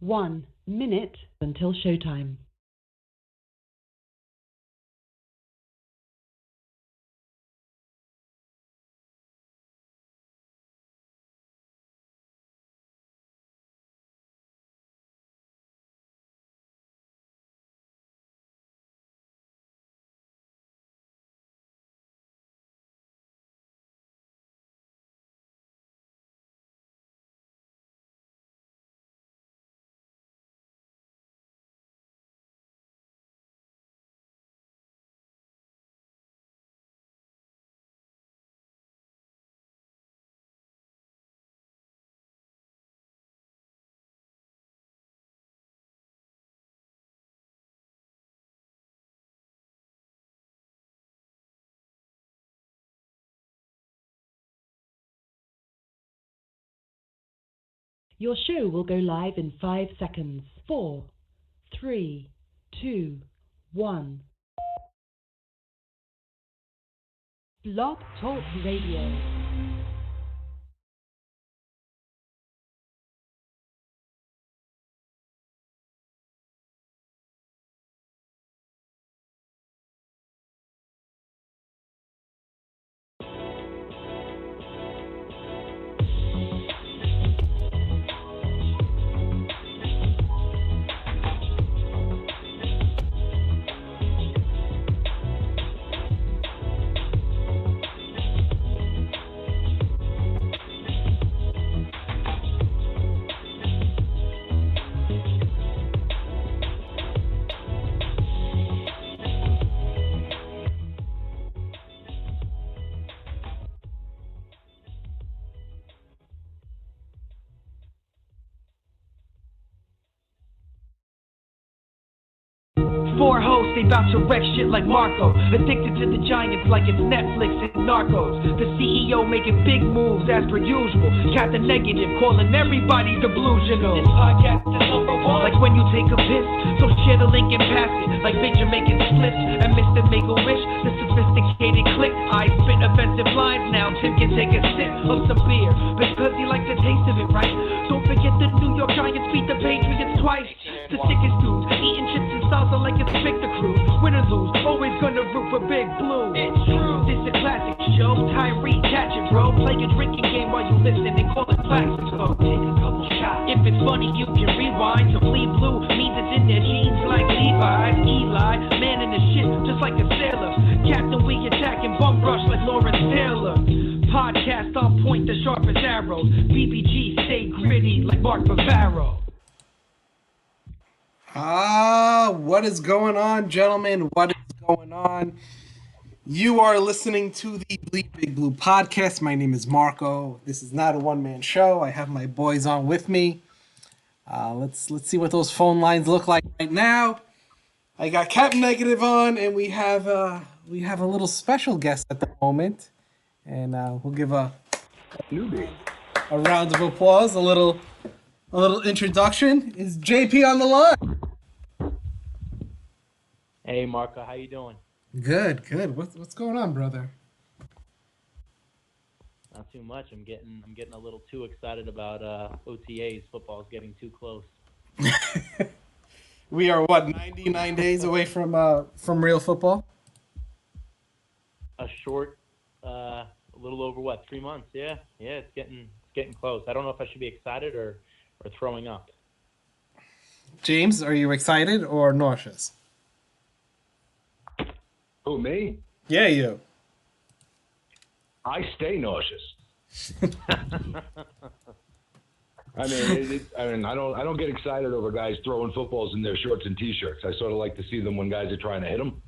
1 minute until showtime. Your show will go live in 5 seconds. 4, 3, 2, 1. Blog Talk Radio. Four hosts, they bout to wreck shit like Marco. Addicted to the Giants like it's Netflix and Narcos. The CEO making big moves as per usual. Captain Negative calling everybody delusional. This podcast is number one. Like when you take a piss, so share the link and pass it. Like bitch, you're making splits and Mr. Make-A-Wish. The sophisticated click. I spit offensive lines now. Tim can take a sip of some beer because he likes the taste of it, right? Don't forget the New York Giants beat the Patriots twice. The sickest dudes eating chips and salsa like it's Victor Cruz. Win or lose, always gonna root for Big Blue. It's true, this a classic show. Tyree, catch it, bro. Play a drinking game while you listen and call it Plaxico. Take a couple shots. If it's funny, you can rewind. To bleed blue means it's in their jeans like Levi's. Eli, man in the shit, just like a sailor. Captain, we attacking bum rush like Lawrence Taylor. Podcast on point, the sharpest arrows. BBG, stay gritty like Mark Bavaro. What is going on, gentlemen? What is going on? You are listening to the Bleedbigblue podcast. My name is Marco. This is not a one-man show. I have my boys on with me. Let's see what those phone lines look like right now. I got Captain Negative on, and we have a little special guest at the moment, and we'll give a round of applause. A little introduction. Is JP on the line? Hey Marco, how you doing? Good. What's going on, brother? Not too much. I'm getting a little too excited about OTAs. Football's getting too close. We are 99 days away from real football? A short, a little over 3 months? Yeah, it's getting close. I don't know if I should be excited or throwing up. James, are you excited or nauseous? Who, me? Yeah, you. I stay nauseous. I don't get excited over guys throwing footballs in their shorts and t-shirts. I sort of like to see them when guys are trying to hit them.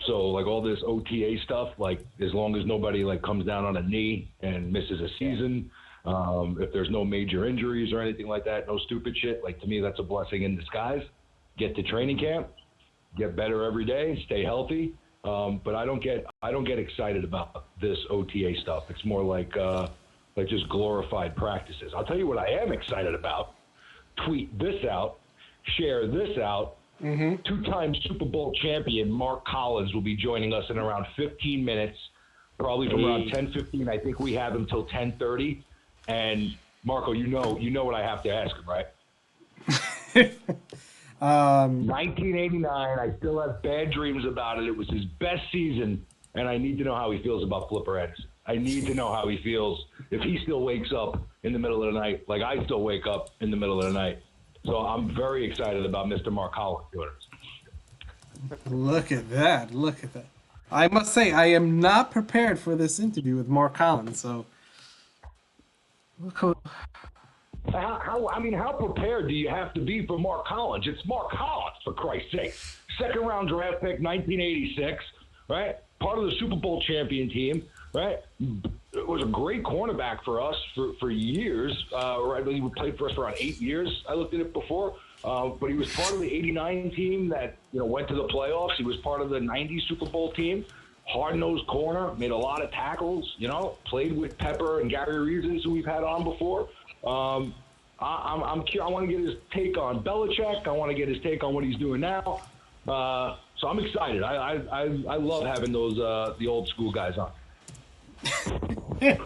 So like all this OTA stuff, like as long as nobody like comes down on a knee and misses a season, if there's no major injuries or anything like that, no stupid shit, like to me that's a blessing in disguise. Get to training camp, get better every day, stay healthy. But I don't get excited about this OTA stuff. It's more like just glorified practices. I'll tell you what I am excited about. Tweet this out, share this out. Mm-hmm. Two-time Super Bowl champion Mark Collins will be joining us in around 15 minutes, probably from around 10:15. I think we have him till 10:30. And Marco, you know what I have to ask him, right? 1989. I still have bad dreams about it. It was his best season, and I need to know how he feels about Flipper Anderson. I need to know how he feels if he still wakes up in the middle of the night, like I still wake up in the middle of the night. So I'm very excited about Mr. Mark Collins doing it. Look at that. Look at that. I must say, I am not prepared for this interview with Mark Collins. So, How prepared do you have to be for Mark Collins? It's Mark Collins, for Christ's sake. Second round draft pick, 1986, right? Part of the Super Bowl champion team, right? It was a great cornerback for us for years. Right? He played for us for around 8 years. I looked at it before. But he was part of the 89 team that, went to the playoffs. He was part of the 90 Super Bowl team. Hard-nosed corner, made a lot of tackles, played with Pepper and Gary Reasons, who we've had on before. I want to get his take on Belichick. I want to get his take on what he's doing now. So I'm excited. I love having those the old school guys on. Yeah,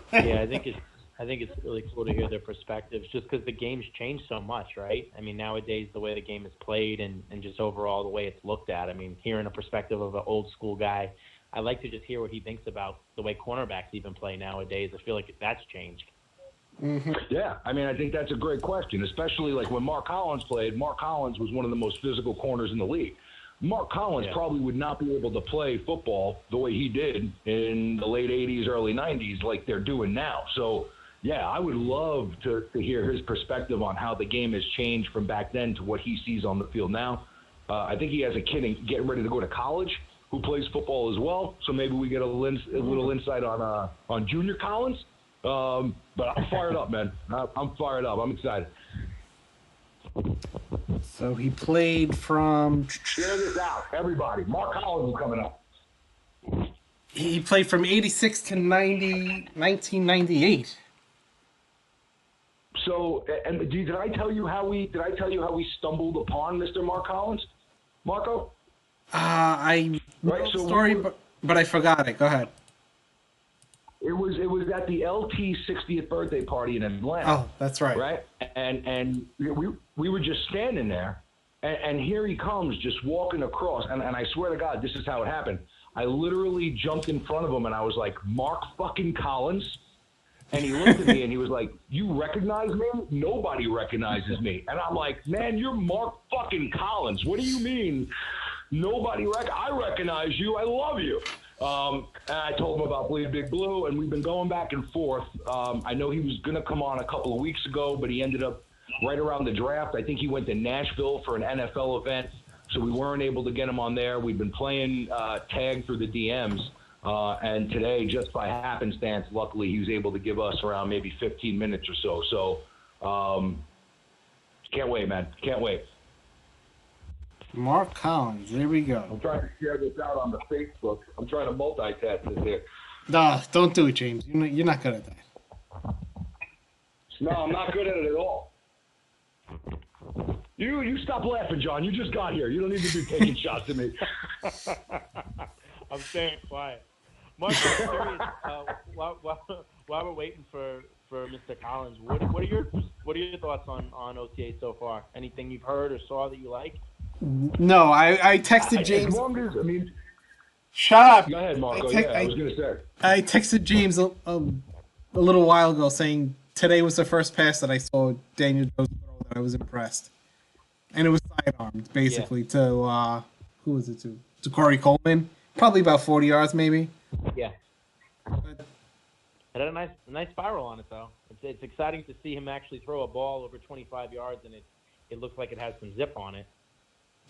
I think it's really cool to hear their perspectives, just because the game's changed so much, right? I mean, nowadays the way the game is played and just overall the way it's looked at. I mean, hearing a perspective of an old school guy, I like to just hear what he thinks about the way cornerbacks even play nowadays. I feel like that's changed. Mm-hmm. Yeah, I mean, I think that's a great question, especially like when Mark Collins played. Mark Collins was one of the most physical corners in the league. Mark Collins probably would not be able to play football the way he did in the late 80s, early 90s like they're doing now. So, yeah, I would love to hear his perspective on how the game has changed from back then to what he sees on the field now. I think he has a kid getting ready to go to college who plays football as well, so maybe we get a little insight on Junior Collins. But I'm fired up, man. I'm fired up. I'm excited. So he played from... Share this out, everybody. Mark Collins is coming up. He played from 86 to 1998. So, and did I tell you how we stumbled upon Mr. Mark Collins, Marco? I know the story, but I forgot it. Go ahead. It was at the LT 60th birthday party in Atlanta. Oh, that's right. Right, and we were just standing there, and here he comes, just walking across, and I swear to God, this is how it happened. I literally jumped in front of him, and I was like, Mark fucking Collins. And he looked at me and he was like, you recognize me? Nobody recognizes me. And I'm like, man, you're Mark fucking Collins. What do you mean? I recognize you. I love you. And I told him about Bleedbigblue, and we've been going back and forth. I know he was going to come on a couple of weeks ago, but he ended up right around the draft. I think he went to Nashville for an NFL event, so we weren't able to get him on there. We've been playing tag through the DMs. And today, just by happenstance, luckily, he was able to give us around maybe 15 minutes or so. So, can't wait, man. Can't wait. Mark Collins. There we go. I'm trying to share this out on the Facebook. I'm trying to multitask this here. No, don't do it, James. You're not good at that. No, I'm not good at it at all. You stop laughing, John. You just got here. You don't need to be taking shots at me. I'm staying quiet. Mark, I'm curious, while we're waiting for Mr. Collins, what are your thoughts on OTA so far? Anything you've heard or saw that you like? No, I texted James. As long as, Shut up. Go ahead, Marco. I was going to say. I texted James a little while ago saying today was the first pass that I saw Daniel Jones throw that I was impressed. And it was sidearmed, basically, to, who was it to? To Corey Coleman. Probably about 40 yards, maybe. Yeah. But, it had a nice spiral on it, though. It's exciting to see him actually throw a ball over 25 yards, and it looks like it has some zip on it.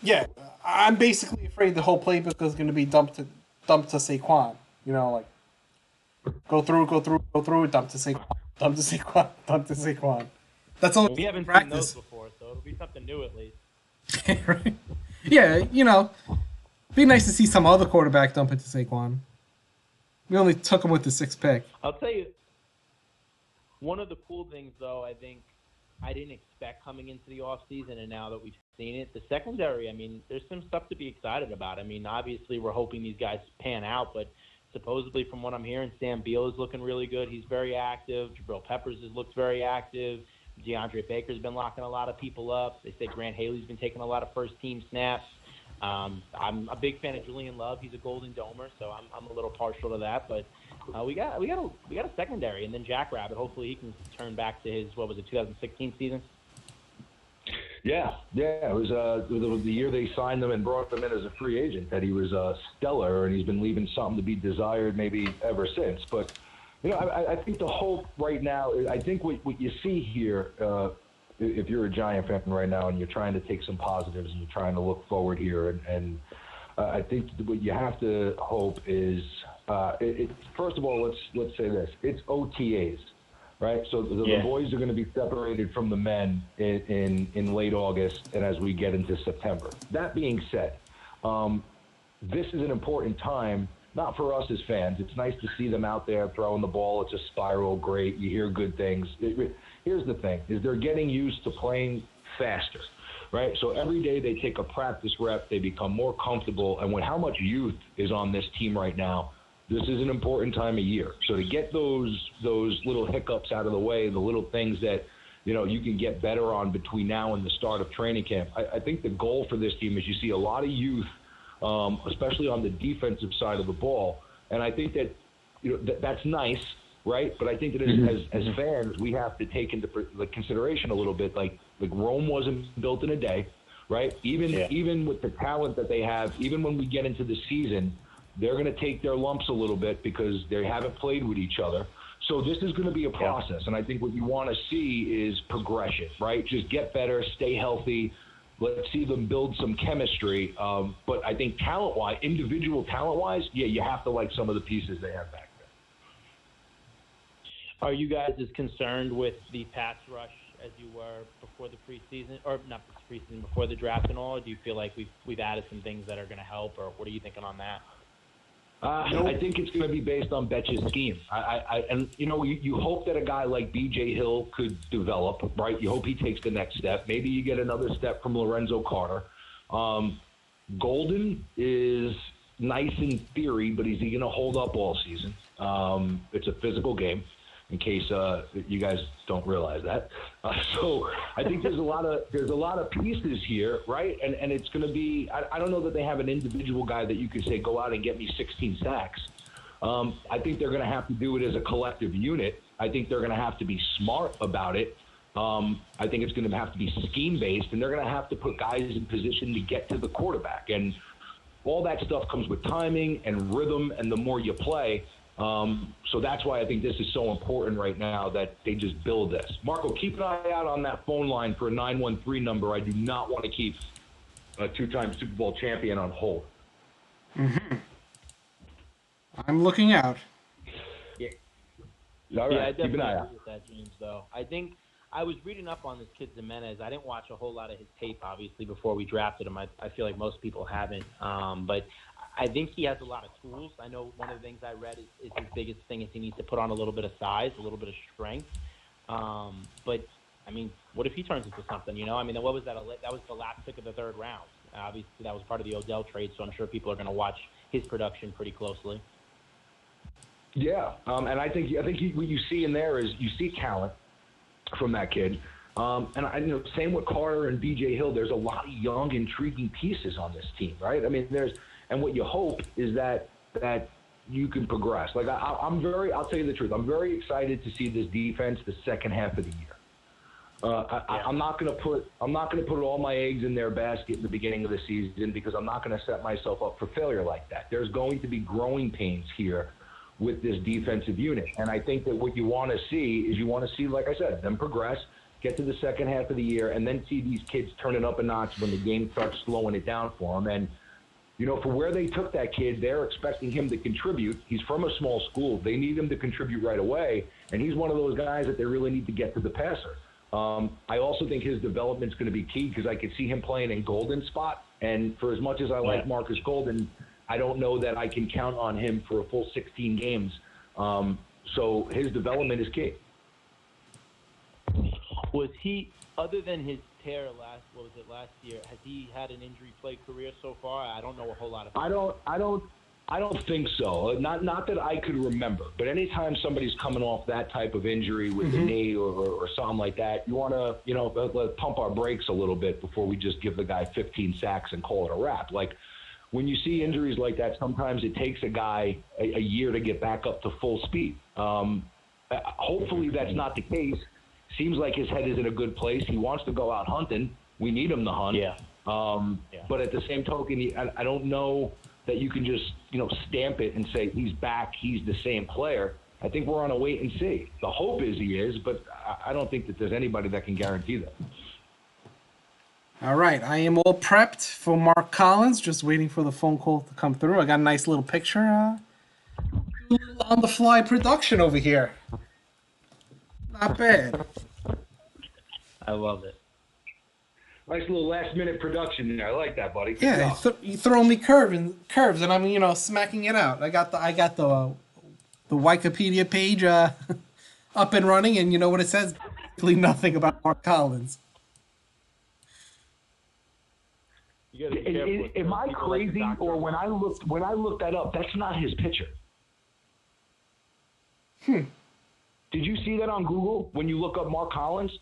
yeah, I'm basically afraid the whole playbook is going to be dumped to Saquon. Like go through, dump to Saquon, dump to Saquon. That's all. We haven't practice. seen those before, so it'll be something new at least. Right? Yeah, be nice to see some other quarterback dump it to Saquon. We only took him with the 6th pick. I'll tell you, one of the cool things, though, I think I didn't expect coming into the offseason, and now that we've seen it, the secondary, I mean, there's some stuff to be excited about. I mean, obviously we're hoping these guys pan out, but supposedly from what I'm hearing, Sam Beal is looking really good. He's very active. Jabril Peppers looks very active. DeAndre Baker's been locking a lot of people up. They say Grant Haley's been taking a lot of first-team snaps. I'm a big fan of Julian Love. He's a Golden Domer, so I'm a little partial to that. But we got a secondary, and then Jackrabbit. Hopefully, he can turn back to his 2016 season. Yeah. It was the year they signed him and brought him in as a free agent that he was stellar, and he's been leaving something to be desired maybe ever since. But I think the hope right now is, I think what you see here, if you're a Giant fan right now and you're trying to take some positives and you're trying to look forward here, and I think what you have to hope is, first of all, let's say this: it's OTAs. Right, so the boys are going to be separated from the men in late August and as we get into September. That being said, this is an important time, not for us as fans. It's nice to see them out there throwing the ball. It's a spiral, great. You hear good things. Here's the thing, is they're getting used to playing faster, right? So every day they take a practice rep, they become more comfortable, and with how much youth is on this team right now, this is an important time of year. So to get those little hiccups out of the way, the little things that, you can get better on between now and the start of training camp, I think the goal for this team is you see a lot of youth, especially on the defensive side of the ball. And I think that, that's nice, right? But I think that as fans, we have to take into consideration a little bit, like Rome wasn't built in a day, right? Even with the talent that they have, even when we get into the season, they're going to take their lumps a little bit because they haven't played with each other. So this is going to be a process, and I think what you want to see is progression, right? Just get better, stay healthy. Let's see them build some chemistry. But I think talent-wise, individual talent-wise, you have to like some of the pieces they have back there. Are you guys as concerned with the pass rush as you were before the preseason, or not the preseason, before the draft and all? Or do you feel like we've added some things that are going to help, or what are you thinking on that? I think it's going to be based on Betch's scheme. You hope that a guy like B.J. Hill could develop, right? You hope he takes the next step. Maybe you get another step from Lorenzo Carter. Golden is nice in theory, but is he going to hold up all season? It's a physical game, in case you guys don't realize that. So I think there's a lot of pieces here, right? And it's going to be, I don't know that they have an individual guy that you could say, go out and get me 16 sacks. I think they're going to have to do it as a collective unit. I think they're going to have to be smart about it. I think it's going to have to be scheme-based, and they're going to have to put guys in position to get to the quarterback. And all that stuff comes with timing and rhythm, and the more you play. So that's why I think this is so important right now that they just build this. Marco, keep an eye out on that phone line for a 913 number. I do not want to keep a two-time Super Bowl champion on hold. Mm-hmm. I'm looking out. Yeah. All right, I keep an eye definitely out. agree with that, James, though. I think I was reading up on this kid Jimenez. I didn't watch a whole lot of his tape, obviously, before we drafted him. I feel like most people haven't. But I think he has a lot of tools. I know one of the things I read is his biggest thing is he needs to put on a little bit of size, a little bit of strength. But, I mean, what if he turns into something, I mean, what was that? That was the last pick of the third round. Obviously, that was part of the Odell trade, so I'm sure people are going to watch his production pretty closely. Yeah, and I think what you see in there is you see talent from that kid. And same with Carter and B.J. Hill. There's a lot of young, intriguing pieces on this team, right? I mean, and what you hope is that you can progress. Like I'll tell you the truth. I'm very excited to see this defense the second half of the year. I'm not going to put all my eggs in their basket in the beginning of the season because I'm not going to set myself up for failure like that. There's going to be growing pains here with this defensive unit, and I think that what you want to see, like I said, them progress, get to the second half of the year, and then see these kids turning up a notch when the game starts slowing it down for them. And for where they took that kid, they're expecting him to contribute. He's from a small school. They need him to contribute right away, and he's one of those guys that they really need to get to the passer. I also think his development's going to be key because I could see him playing in Golden's spot. And for as much as I like Marcus Golden, I don't know that I can count on him for a full 16 games. So his development is key. Was he, other than his tear last year, has he had an injury-plagued career so far? I don't know a whole lot about it. I don't think so. Not that I could remember. But anytime somebody's coming off that type of injury with the knee or something like that, you want to, let's pump our brakes a little bit before we just give the guy 15 sacks and call it a wrap. Like, when you see injuries like that, sometimes it takes a guy a year to get back up to full speed. Hopefully that's not the case. Seems like his head is in a good place. He wants to go out hunting. We need him to hunt. Yeah. But at the same token, I don't know that you can just, stamp it and say he's back, he's the same player. I think we're on a wait and see. The hope is he is, but I don't think that there's anybody that can guarantee that. All right, I am all prepped for Mark Collins, just waiting for the phone call to come through. I got a nice little picture. On-the-fly production over here. Not bad. I love it. Nice little last-minute production there. I like that, buddy. Yeah, you throw me curves, and I'm smacking it out. I got the Wikipedia page up and running, and you know what it says? Basically nothing about Mark Collins. Am I crazy, or when I looked that up, that's not his picture? Did you see that on Google when you look up Mark Collins?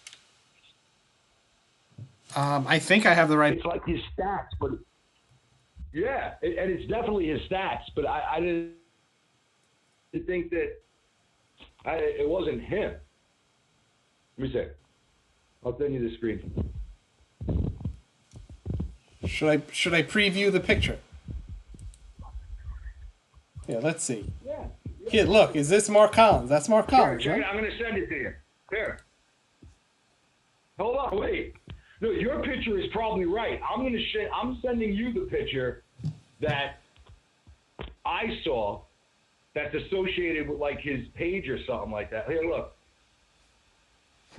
I think I have the right. It's like his stats, but yeah, and it's definitely his stats. But I didn't think that it wasn't him. Let me see. I'll send you the screen. Should I preview the picture? Yeah, let's see. Yeah. Here, look, is this Mark Collins? That's Mark Collins, Sure, right? I'm going to send it to you. Here. Hold on, wait. No, your picture is probably right. I'm sending you the picture that I saw that's associated with like his page or something like that. Here, look.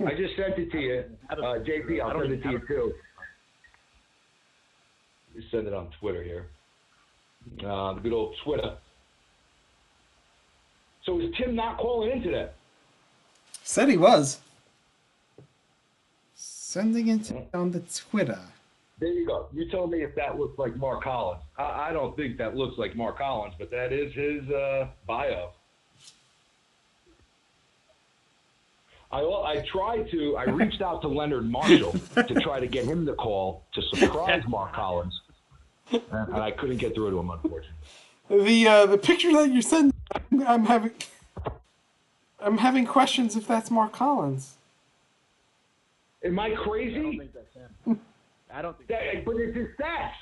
I just sent it to you. JP, I'll send it to you too. You send it on Twitter here. The good old Twitter. So is Tim not calling in today? Said he was. Sending it on the Twitter. There you go. You tell me if that looks like Mark Collins. I don't think that looks like Mark Collins, but that is his bio. I reached out to Leonard Marshall to try to get him to call to surprise Mark Collins, and I couldn't get through to him, unfortunately. The picture that you sent, I'm having questions if that's Mark Collins. Am I crazy? I don't think that's him. I don't think that, but it's his stats.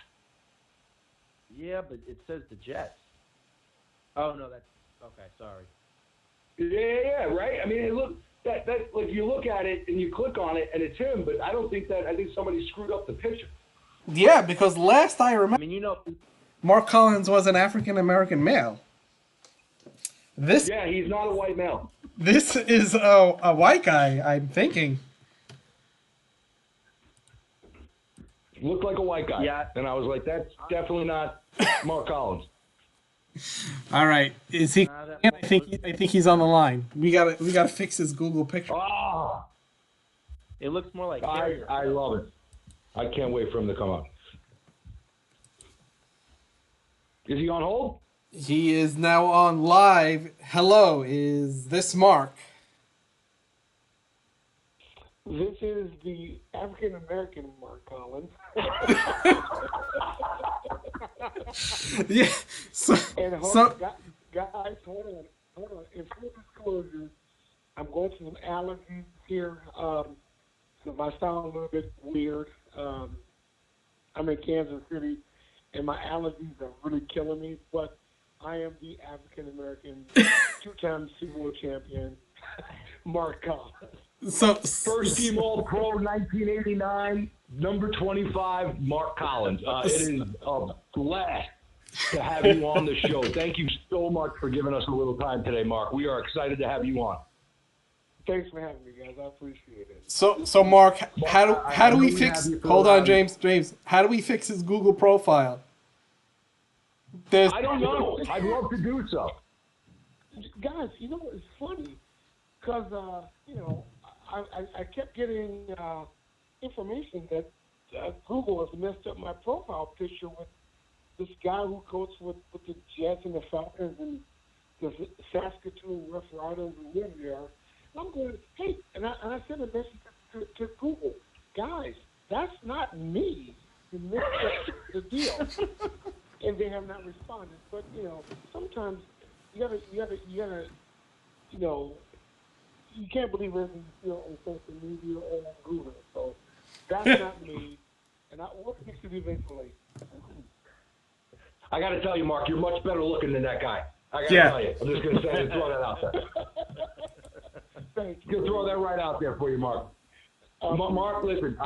Yeah, but it says the Jets. Oh no, that's okay. Sorry. Yeah, right. I mean, it look that like you look at it and you click on it and it's him, but I don't think that. I think somebody screwed up the picture. Yeah, because last I remember, I mean, Mark Collins was an African American male. Yeah, he's not a white male. This is a white guy, I'm thinking. Looked like a white guy. Yeah. And I was like, that's definitely not Mark Collins. All right, is he? I think he's on the line. We gotta fix his Google picture. Oh, it looks more like I love it. I can't wait for him to come up. Is he on hold? He is now on live. Hello, is this Mark? This is the African American Mark Collins. Yeah. And guys, hold on. In full disclosure, I'm going through some allergies here, so my sound a little bit weird. I'm in Kansas City, and my allergies are really killing me. But I am the African American, two-time Super Bowl champion, Mark Collins. First team All-Pro 1989, number 25, Mark Collins. It is a blast to have you on the show. Thank you so much for giving us a little time today, Mark. We are excited to have you on. Thanks for having me, guys. I appreciate it. So Mark, how do we fix? Hold on, James. How do we fix his Google profile? I don't know. I'd love to do so. Guys, it's funny because I kept getting information that Google has messed up my profile picture with this guy who coached with the Jets and the Falcons and the Saskatoon Rough Riders and live there. And I'm going, hey, and I sent a message to Google, guys, that's not me. You missed the deal. And they have not responded. But, sometimes you gotta, you can't believe everything you feel on social media or on Google. So that's not me. And we'll fix it eventually. I got to tell you, Mark, you're much better looking than that guy. I got to tell you. I'm just going to say and throw that out there. Thank you. Going to throw that right out there for you, Mark. Mark, listen,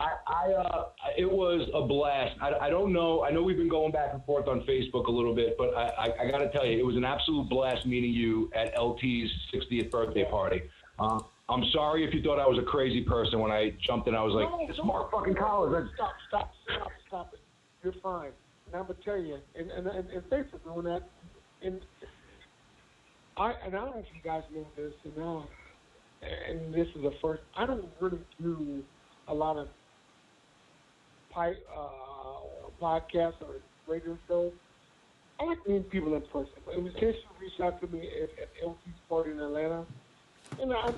it was a blast. I don't know. I know we've been going back and forth on Facebook a little bit, but I got to tell you, it was an absolute blast meeting you at LT's 60th birthday party. I'm sorry if you thought I was a crazy person when I jumped in. I was like, it's Mark fucking Collins. Stop it. You're fine. And I'm going to tell you, and thanks for doing that. And I don't know if you guys know this, and this is the first, I don't really do a lot of podcasts or radio shows. I like meeting people in person. It was Casey reached out to me at LT's party in Atlanta, and I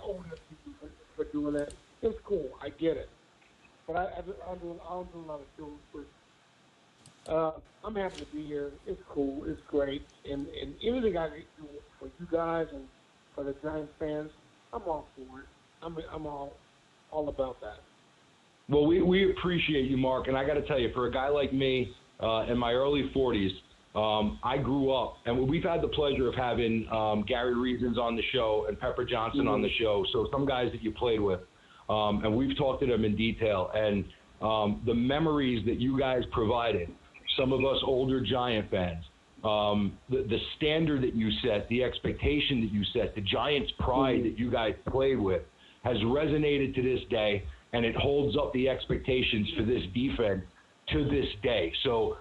owe it to you for doing that. It's cool. I get it. But I don't do a lot of shows. But I'm happy to be here. It's cool. It's great. And anything I can do for you guys and for the Giants fans, I'm all for it. I'm all about that. Well, we appreciate you, Mark. And I got to tell you, for a guy like me in my early 40s, I grew up, and we've had the pleasure of having Gary Reasons on the show and Pepper Johnson on the show, so some guys that you played with. And we've talked to them in detail. And the memories that you guys provided, some of us older Giant fans, the standard that you set, the expectation that you set, the Giants' pride that you guys played with has resonated to this day, and it holds up the expectations for this defense to this day. So,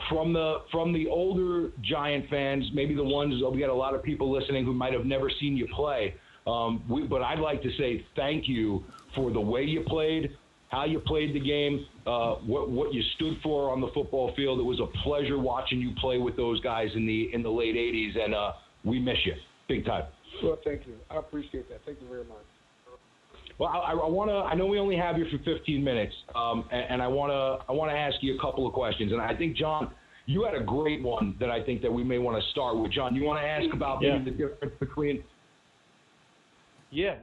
from the older Giant fans, maybe the ones, we got a lot of people listening who might have never seen you play, but I'd like to say thank you for the way you played, how you played the game, what you stood for on the football field. It was a pleasure watching you play with those guys in the late 80s, and we miss you big time. Well, thank you. I appreciate that. Thank you very much. Well, I know we only have you for 15 minutes, and I want to ask you a couple of questions. And I think, John, you had a great one that I think that we may want to start with. John, you want to ask about maybe the difference between? Yeah.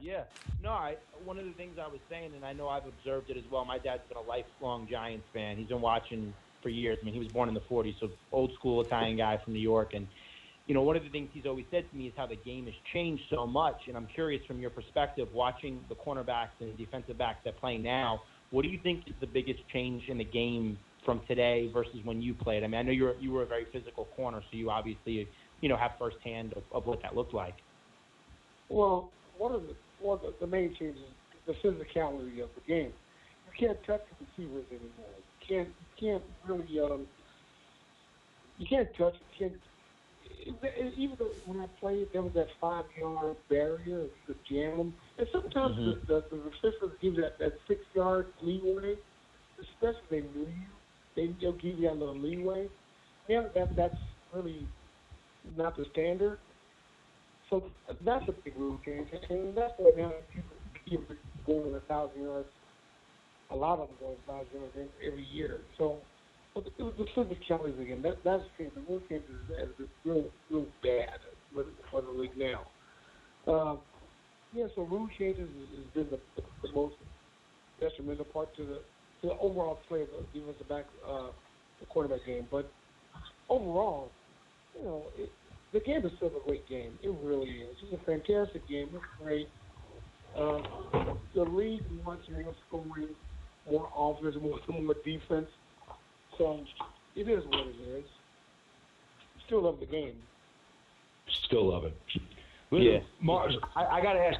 No, one of the things I was saying, and I know I've observed it as well, my dad's been a lifelong Giants fan. He's been watching for years. I mean, he was born in the 40s, so old school Italian guy from New York. And, one of the things he's always said to me is how the game has changed so much. And I'm curious from your perspective, watching the cornerbacks and defensive backs that play now, what do you think is the biggest change in the game from today versus when you played? I mean, I know you were a very physical corner, so you obviously, have firsthand of what that looked like. Well, one of the main changes is the physicality of the game. You can't touch the receivers anymore. You can't really you can't touch. Even though when I played, there was that 5-yard barrier. You could jam them, and sometimes the receivers give you that 6-yard leeway. Especially if they knew you, they'll give you that little leeway. Yeah, that's really not the standard. So that's a big rule change, and that's why now people going 1,000 yards. A lot of them going 1,000 yards every year. So it was the physicality again. That's changed. The rule change is real bad for the league now. So rule changes has been the most detrimental part to the overall play of the defensive back, the quarterback game. But overall, the game is still a great game. It really is. It's a fantastic game. It's great. The league wants more scoring, more offense, more defense. So it is what it is. Still love the game. Still love it. Yeah. Mars, I got to ask,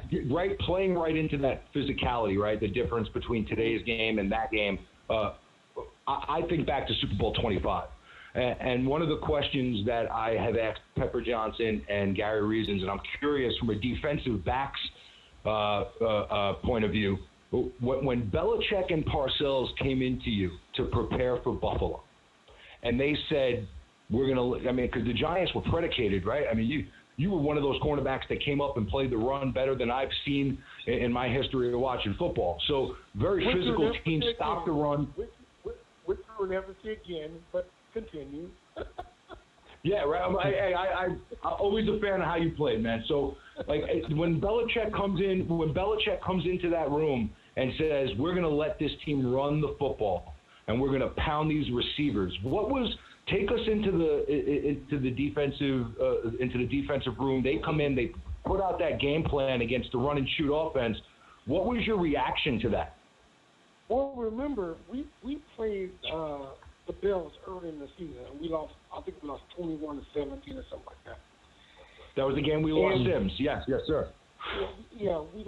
playing right into that physicality, right, the difference between today's game and that game, I think back to Super Bowl 25. And one of the questions that I have asked Pepper Johnson and Gary Reasons, and I'm curious from a defensive backs point of view, when Belichick and Parcells came into you to prepare for Buffalo, and they said, we're going to – I mean, because the Giants were predicated, right? I mean, you were one of those cornerbacks that came up and played the run better than I've seen in my history of watching football. So very physical team, stop the run. Which we will never see again, but continue. Yeah, right. I'm always a fan of how you played, man. So, like, when Belichick comes into that room and says, we're going to let this team run the football and we're going to pound these receivers, take us into the defensive room. They come in, they put out that game plan against the run and shoot offense. What was your reaction to that? Well, remember, we played the Bills early in the season, and we lost. I think we lost 21-17 or something like that. That was the game we lost Sims. Yes, sir. Yeah, we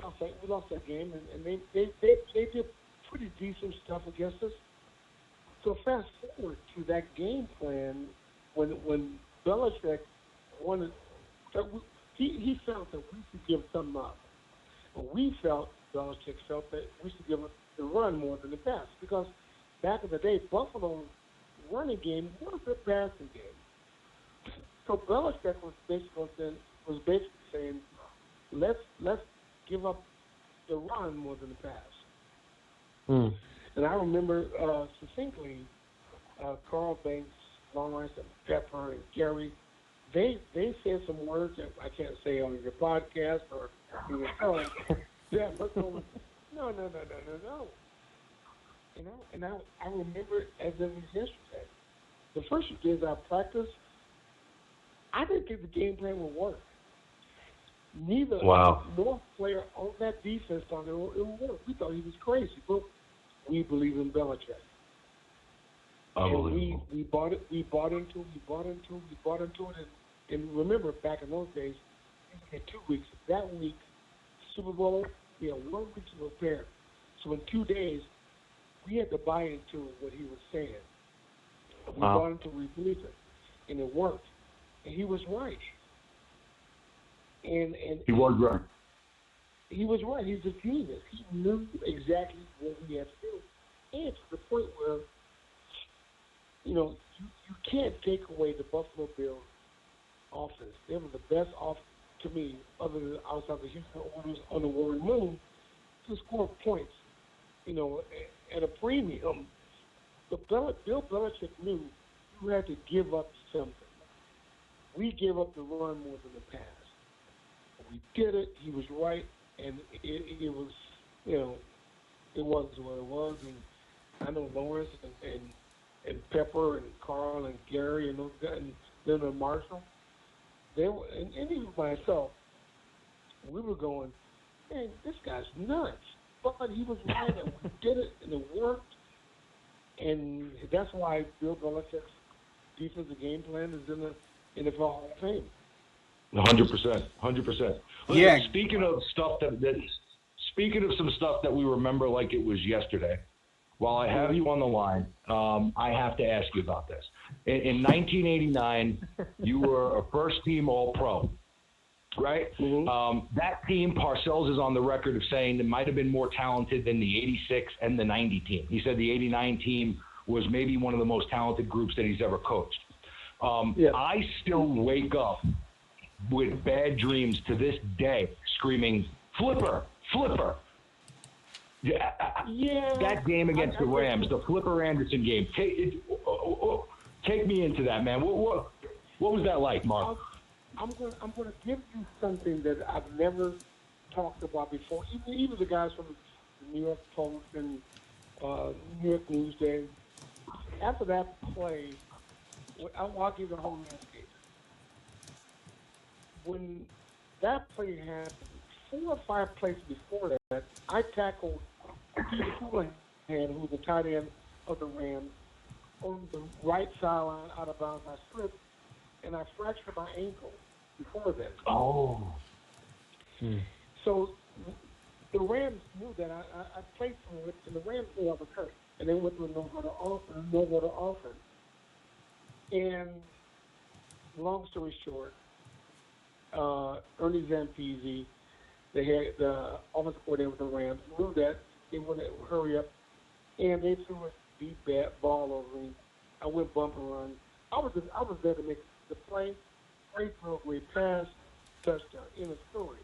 lost that game, and they did pretty decent stuff against us. So fast forward to that game plan when Belichick wanted, he felt that we should give something up. But Belichick felt that we should give up the run more than the pass, because back in the day, Buffalo's running game was a passing game. So Belichick was basically saying, let's give up the run more than the pass. And I remember succinctly, Carl Banks, Lawrence, and Pepper, and Gary, they said some words that I can't say on your podcast or in your show. Yeah, but no. And I remember it as if it was yesterday. The first few days I practiced, I didn't think the game plan would work. Neither North player on that defense thought it would work. We thought he was crazy, but we believe in Belichick. Unbelievable. And we bought into it. And remember, back in those days, we had 2 weeks. That week, Super Bowl, we had 1 week to prepare. So in 2 days, we had to buy into what he was saying. We bought into believe it, and it worked. And he was right. And he was right. He was right. He's a genius. He knew exactly what we had to do. And to the point where, you can't take away the Buffalo Bills offense. They were the best offense to me, other than outside the Houston Oilers on the Warren Moon, to score points, at a premium. But Bill Belichick knew you had to give up something. We gave up the run more than the pass. We did it. He was right, and it was, it was what it was. And I know Lawrence and Pepper and Carl and Gary and those guys, and then Marshall, they were, and even myself, we were going, man, this guy's nuts. But he was right, and we did it, and it worked. And that's why Bill Belichick's defensive game plan is in the NFL Hall of Fame. 100%. Yeah. Speaking of some stuff that we remember like it was yesterday, while I have you on the line, I have to ask you about this. In 1989, you were a first-team All-Pro, right? Mm-hmm. That team, Parcells is on the record of saying it might have been more talented than the 86 and the 90 team. He said the 89 team was maybe one of the most talented groups that he's ever coached. I still wake up with bad dreams to this day, screaming, Flipper. Yeah. That game against the Rams, the Flipper Anderson game. Take me into that, man. What was that like, Mark? I'm going to give you something that I've never talked about before. Even the guys from the New York Post and New York Newsday. After that play, I'll give you the whole landscape. When that play happened, 4 or 5 plays before that, I tackled Peter Houlihan, who was the tight end of the Rams, on the right sideline out of bounds. I slipped, and I fractured my ankle before that. Oh. So the Rams knew that. I played for it, and the Rams knew I was hurt, and they went to a no-water offense. And long story short, Ernie Zampese, the offensive coordinator with the Rams, knew that they wanted to hurry up, and they threw a deep ball over me, I went bump and run. I was there to make the play throw, we pass, touchdown. In a story.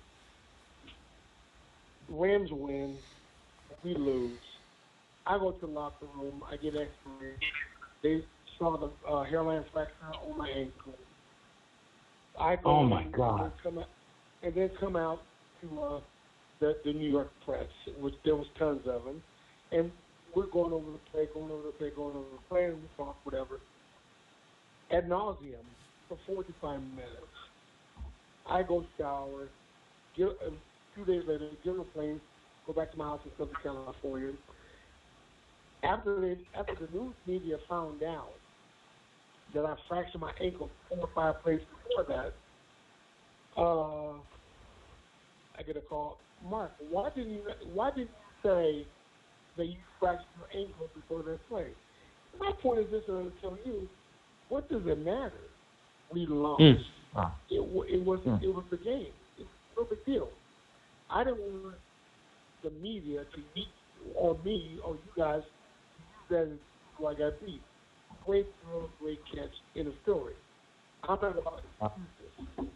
Rams win, we lose. I go to the locker room. I get X-ray. They saw the hairline fracture on my ankle. I go Oh my God! And then come out to the New York press, which there was tons of them, and we're going over the play, and we talk whatever, ad nauseum for 45 minutes. I go shower. A few days later, get on a plane, go back to my house in Southern California. After the news media found out that I fractured my ankle 4 or 5 places before that, I get a call. Mark, why didn't you say that you fractured your ankle before that play? My point is this: to tell you, what does it matter? We lost. It was the game. It's no big deal. I didn't want the media to use, or me, or you guys to use that as who I got beat. Great throw, great catch in a story. I'm not about excuses.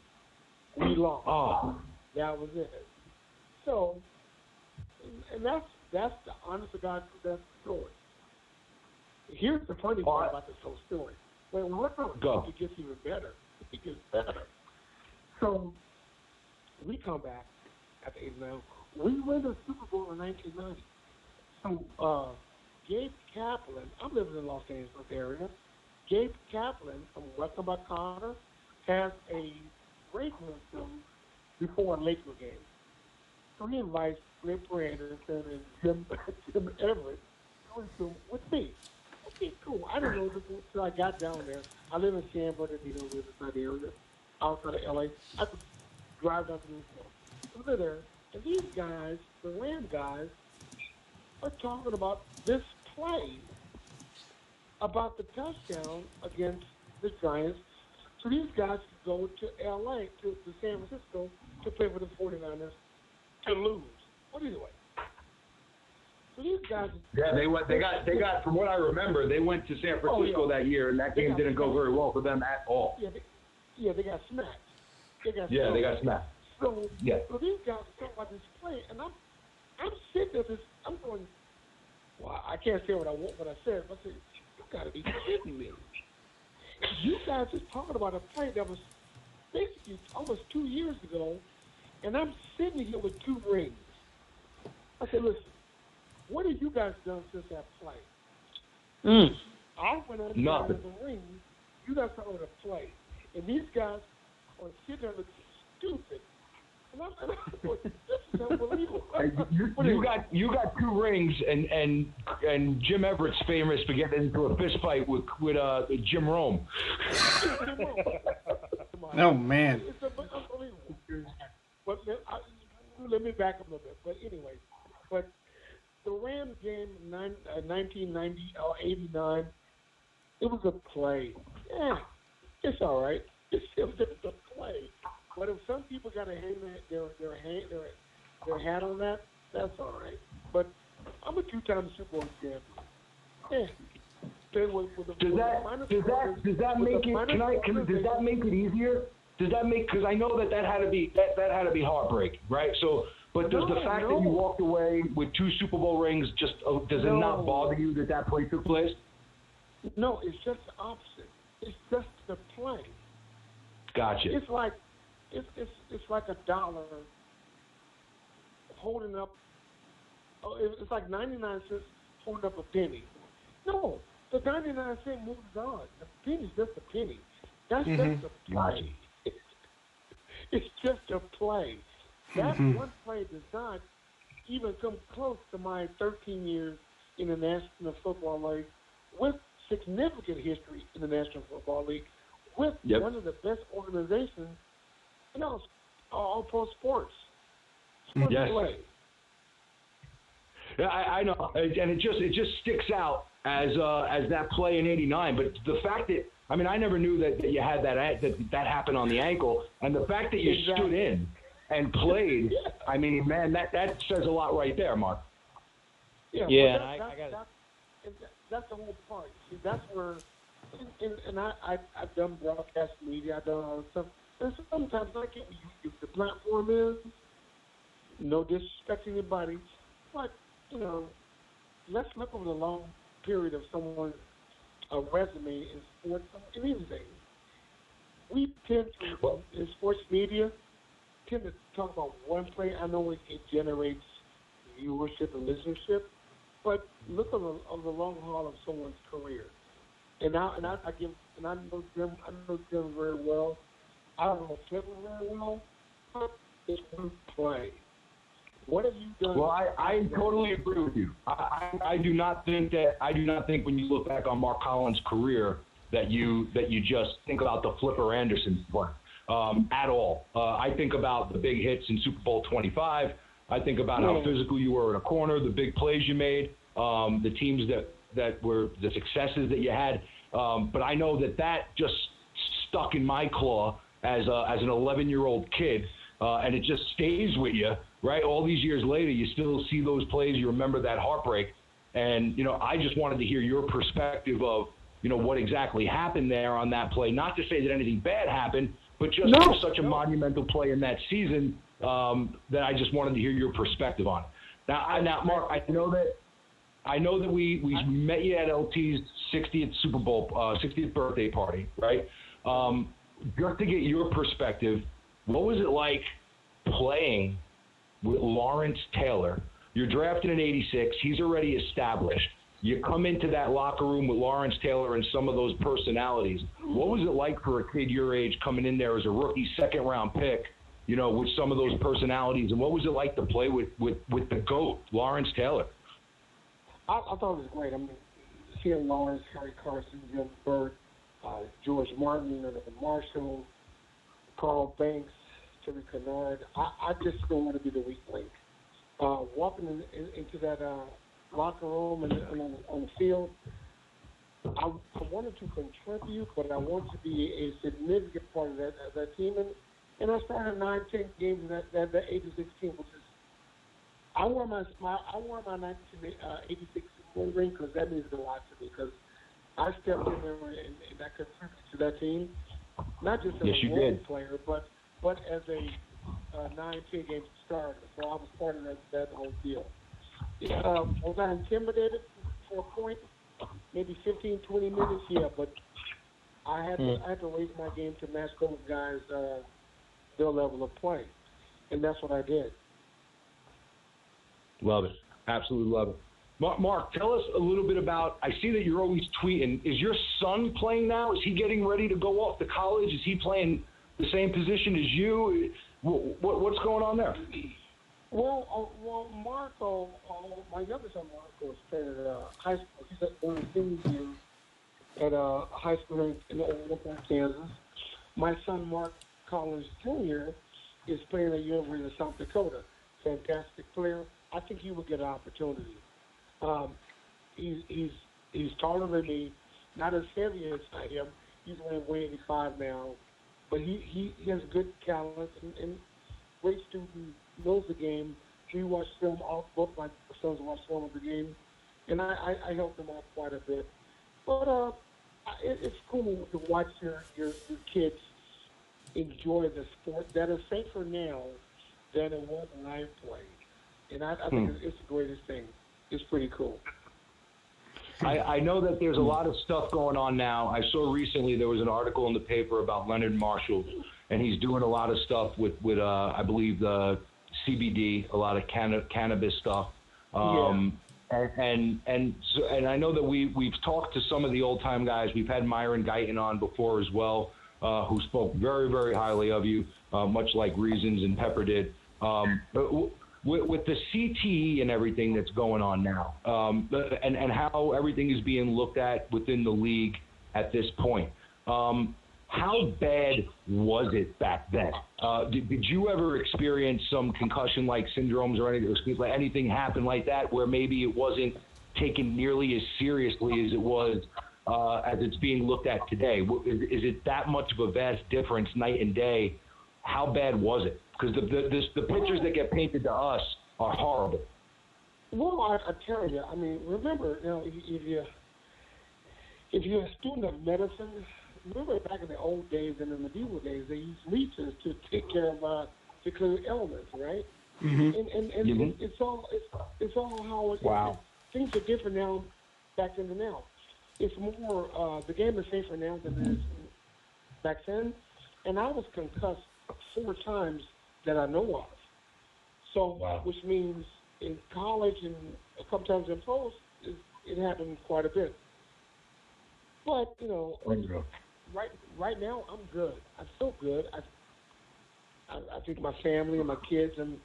We lost. That was it. So, and that's the honest to God truth. That's the story. Here's the funny part about this whole story. When we're going, it gets even better. It gets better. So we come back at the 89. We win the Super Bowl in 1990. So Gabe Kaplan, I'm living in the Los Angeles area. Gabe Kaplan from Western by Carter has a radio show before a Laker game. So he invites Rick Anderson and Jim Everett to do with me. Okay, cool. I didn't know this until I got down there. I live in San Bernardino, Riverside area, outside of LA. I could drive down to the store. So they're there, and these guys, the Ram guys, are talking about this play, about the touchdown against the Giants. So these guys could go to LA, to San Francisco, to play for the 49ers, to lose. What anyway? So these guys. Yeah, they got. From what I remember, they went to San Francisco that year, and that game didn't go very well for them at all. Yeah, they got smacked. They got smacked. So these guys are talking about this play, and I'm sitting there. I'm going. Well, I can't say what I said. But I said, you got to be kidding me. You guys are talking about a play that was basically almost 2 years ago, and I'm sitting here with 2 rings. I said, listen, what have you guys done since that play? I went on the ring. You guys talking about a play. And these guys are sitting there looking stupid. And I'm going, this is unbelievable. You got 2 rings, and Jim Everett's famous for getting into a fist fight with Jim Rome. Oh man! It's unbelievable. But let me back up a little bit. But anyway, the Rams game 1990 or 89, it was a play. Yeah, it's all right. It's a play. But if some people got to hang their hat on that, that's all right. But I'm a 2-time Super Bowl champion. Yeah. Does that make it easier? Does that make, because I know that had to be heartbreaking, right? So, but does the fact that you walked away with 2 Super Bowl rings does it not bother you that play took place? No, it's just the opposite. It's just the play. Gotcha. It's like a dollar holding up. It's like 99 cents holding up a penny. No, the 99 cent moves on. The penny's just a penny. That's just a play. It's just a play. That one play does not even come close to my 13 years in the National Football League, with significant history in the National Football League, with one of the best organizations in all pro sports. Play. Yeah, I know, and it just sticks out as that play in '89. But the fact that I never knew that you had that happened on the ankle, and the fact that you stood in and played. I mean, man, that says a lot right there, Mark. Yeah, that's the whole part. See, that's where I've done broadcast media, I've done all this stuff. And sometimes I get if the platform is, no disrespect to anybody, but, let's look over the long period of someone's resume in sports, in anything. We tend to, in sports media, tend to talk about one play. I know it generates viewership and listenership, but look on the long haul of someone's career. And I know Jim very well. I don't know Flipper very well, but it's one play. What have you done? Well, I totally agree with you. I do not think when you look back on Mark Collins' career that you just think about the Flipper Anderson play at all. I think about the big hits in Super Bowl 25. I think about how physical you were in a corner, the big plays you made, the teams that were the successes that you had. But I know that just stuck in my claw as an 11-year-old kid, and it just stays with you, right? All these years later, you still see those plays, you remember that heartbreak, and I just wanted to hear your perspective of what exactly happened there on that play. Not to say that anything bad happened, but just such a monumental play in that season that I just wanted to hear your perspective on it. Now, Mark, I know that we met you at LT's 60th Super Bowl, 60th birthday party, right? Just to get your perspective, what was it like playing with Lawrence Taylor? You're drafted in '86. He's already established. You come into that locker room with Lawrence Taylor and some of those personalities. What was it like for a kid your age coming in there as a rookie second-round pick, with some of those personalities? And what was it like to play with the GOAT, Lawrence Taylor? I thought it was great. I mean, seeing Lawrence, Harry Carson, Jim Burt, George Martin, Marshall, Carl Banks, Terry Kennard. I just don't want to be the weak link. Walking into that locker room and on the field, I wanted to contribute, but I wanted to be a significant part of that team. And I started 9-10 games in that 86 team, which is I wore my 1986 Super Bowl ring because that means a lot to me, because I stepped in there and I contributed to that team, not just as a role player, but as a 9-10 game starter. So I was part of that whole deal. Was I intimidated for a point? Maybe 15, 20 minutes, yeah, but I had to raise my game to match those guys' their level of play, and that's what I did. Love it. Absolutely love it. Mark, tell us a little bit about, I see that you're always tweeting. Is your son playing now? Is he getting ready to go off to college? Is he playing the same position as you? What's going on there? Well, Marco, my younger son Marco is playing at high school. He's at one of the senior years at high school in Oakland, Kansas. My son Mark Collins Jr. is playing at University of South Dakota. Fantastic player. I think he will get an opportunity. He's taller than me, not as heavy as I am. He's only 185 now, but he has good talent and great student, knows the game. We watch film, both my sons watch film of the game, and I help them out quite a bit. But it's cool to watch your kids enjoy the sport that is safer now than it was when I played. And I think it's the greatest thing. It's pretty cool. I know that there's a lot of stuff going on now. I saw recently there was an article in the paper about Leonard Marshall, and he's doing a lot of stuff with I believe the CBD, a lot of cannabis stuff. And I know that we've talked to some of the old time guys. We've had Myron Guyton on before as well, who spoke very, very highly of you, much like Reasons and Pepper did. With the CTE and everything that's going on now, and how everything is being looked at within the league at this point, how bad was it back then? Did you ever experience some concussion-like syndromes or anything happen like that, where maybe it wasn't taken nearly as seriously as it was as it's being looked at today? Is it that much of a vast difference night and day? How bad was it? Because the pictures that get painted to us are horrible. Well, I tell you, I mean, remember, if you're a student of medicine, remember back in the old days and in the medieval days, they used leeches to take care of particular ailments, right? And it's all how things are different now back then to now. It's more the game is safer now than it is back then, and I was concussed 4 times that I know of. So, which means in college and a couple times in pros, it happened quite a bit. But right now I'm good. I feel good. I think my family and my kids and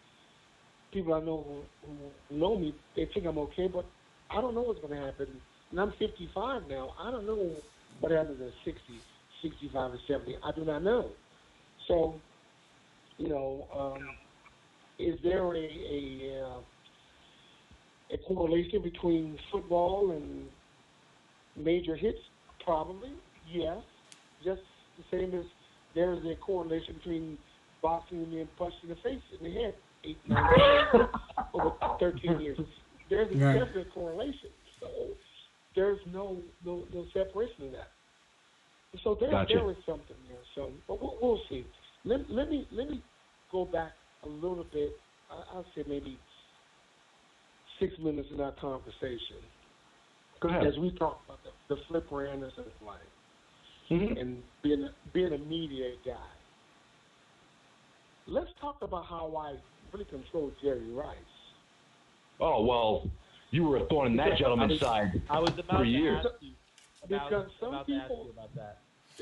people I know who know me, they think I'm okay, but I don't know what's going to happen. And I'm 55 now. I don't know what happens at 60, 65, or 70. I do not know. So, is there a correlation between football and major hits? Probably, yes. Just the same as there is a correlation between boxing and being punched in the face in the head 8, 9 times over 13 years. There's a definite correlation. So there's no separation in that. So there is something there. So, but we'll see. Let me go back a little bit. I'll say maybe 6 minutes in our conversation. Go ahead. As we talk about the Flipper Anderson play and being a media guy. Let's talk about how I really control Jerry Rice. Oh, well, you were a thorn in that gentleman's side I was about for to years. ask you Because some about to ask people, you about that.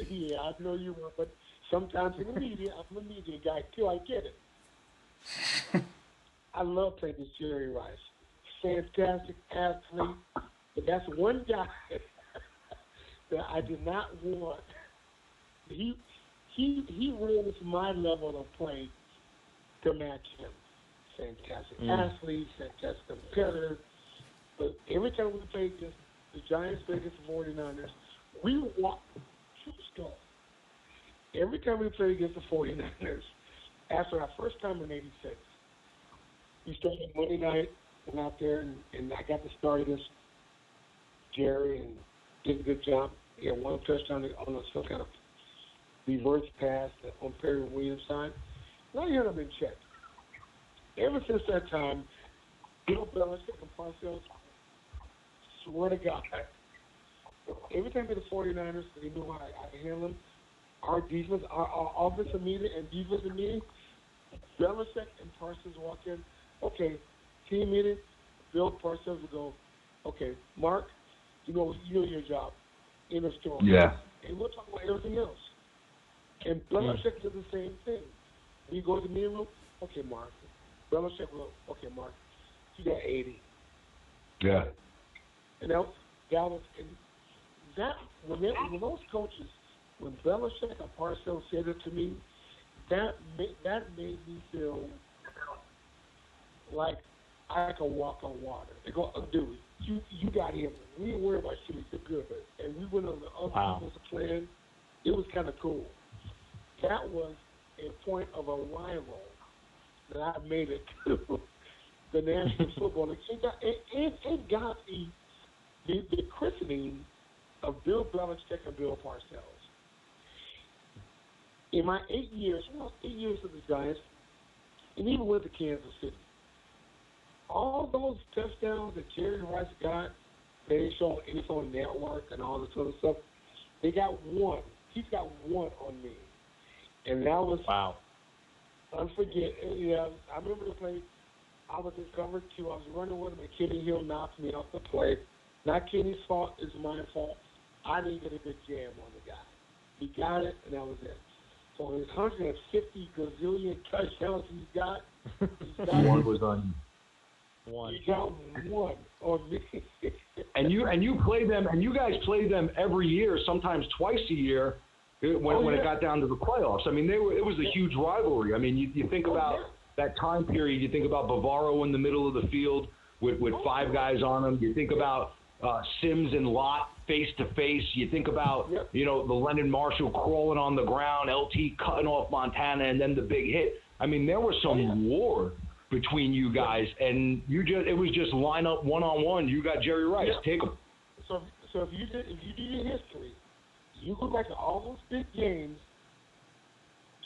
yeah, I know you were, but sometimes in the media, I'm a media guy too. I get it. I love playing this Jerry Rice. Fantastic athlete, but that's one guy that I did not want. He rose my level of play to match him. Fantastic athlete, fantastic competitor. But every time we played against the Giants, played against the 49ers, we walked true story. Every time we played against the 49ers, after our first time in '86, we started Monday night, went out there, and I got to start against Jerry and did a good job. He had one touchdown on some kind of reverse pass on Perry Williams' side. And I had him in check. Ever since that time, Bill Belichick and Parcells, swear to God, every time we had the 49ers, they knew how I handle them. Our defense, our offensive media and defensive media, Belichick and Parcells walk in, okay, team meeting, Bill Parcells would go, okay, Mark, you know your job. In the store. Yeah. And we'll talk about everything else. And Belichick did the same thing. We go to the meeting room, okay, Mark. Belichick will, okay, Mark, you got 80. Yeah. And when those coaches, when Belichick and Parcells said it to me, that made me feel like I could walk on water. They go, oh, dude, you got him. We didn't worry about you. You're good. And we went on the other people's plan. It was kind of cool. That was a point of arrival that I made it to the National Football League. It got the christening of Bill Belichick and Bill Parcells. In my 8 years with the Giants, and even with the Kansas City, all those touchdowns that Jerry Rice got, they show on network and all this other stuff, they got one. He's got one on me. And that was unforgettable. Yeah, I remember the play. I was in cover 2. I was running with him, and Kenny Hill knocked me off the play. Not Kenny's fault. It's my fault. I didn't get a good jam on the guy. He got it, and that was it. So his 150 gazillion touchdowns he's got One was on one. He got one on me. And you play them, and you guys play them every year, sometimes twice a year, when it got down to the playoffs. I mean, it was a huge rivalry. I mean, you think about that time period. You think about Bavaro in the middle of the field with 5 guys on him. You think about Sims and Lott face to face. You think about the Lennon Marshall crawling on the ground, LT cutting off Montana, and then the big hit. I mean, there was some war between you guys, and it was just line up one-on-one. You got Jerry Rice. Take him. So So if you do your history, you go back to all those big games,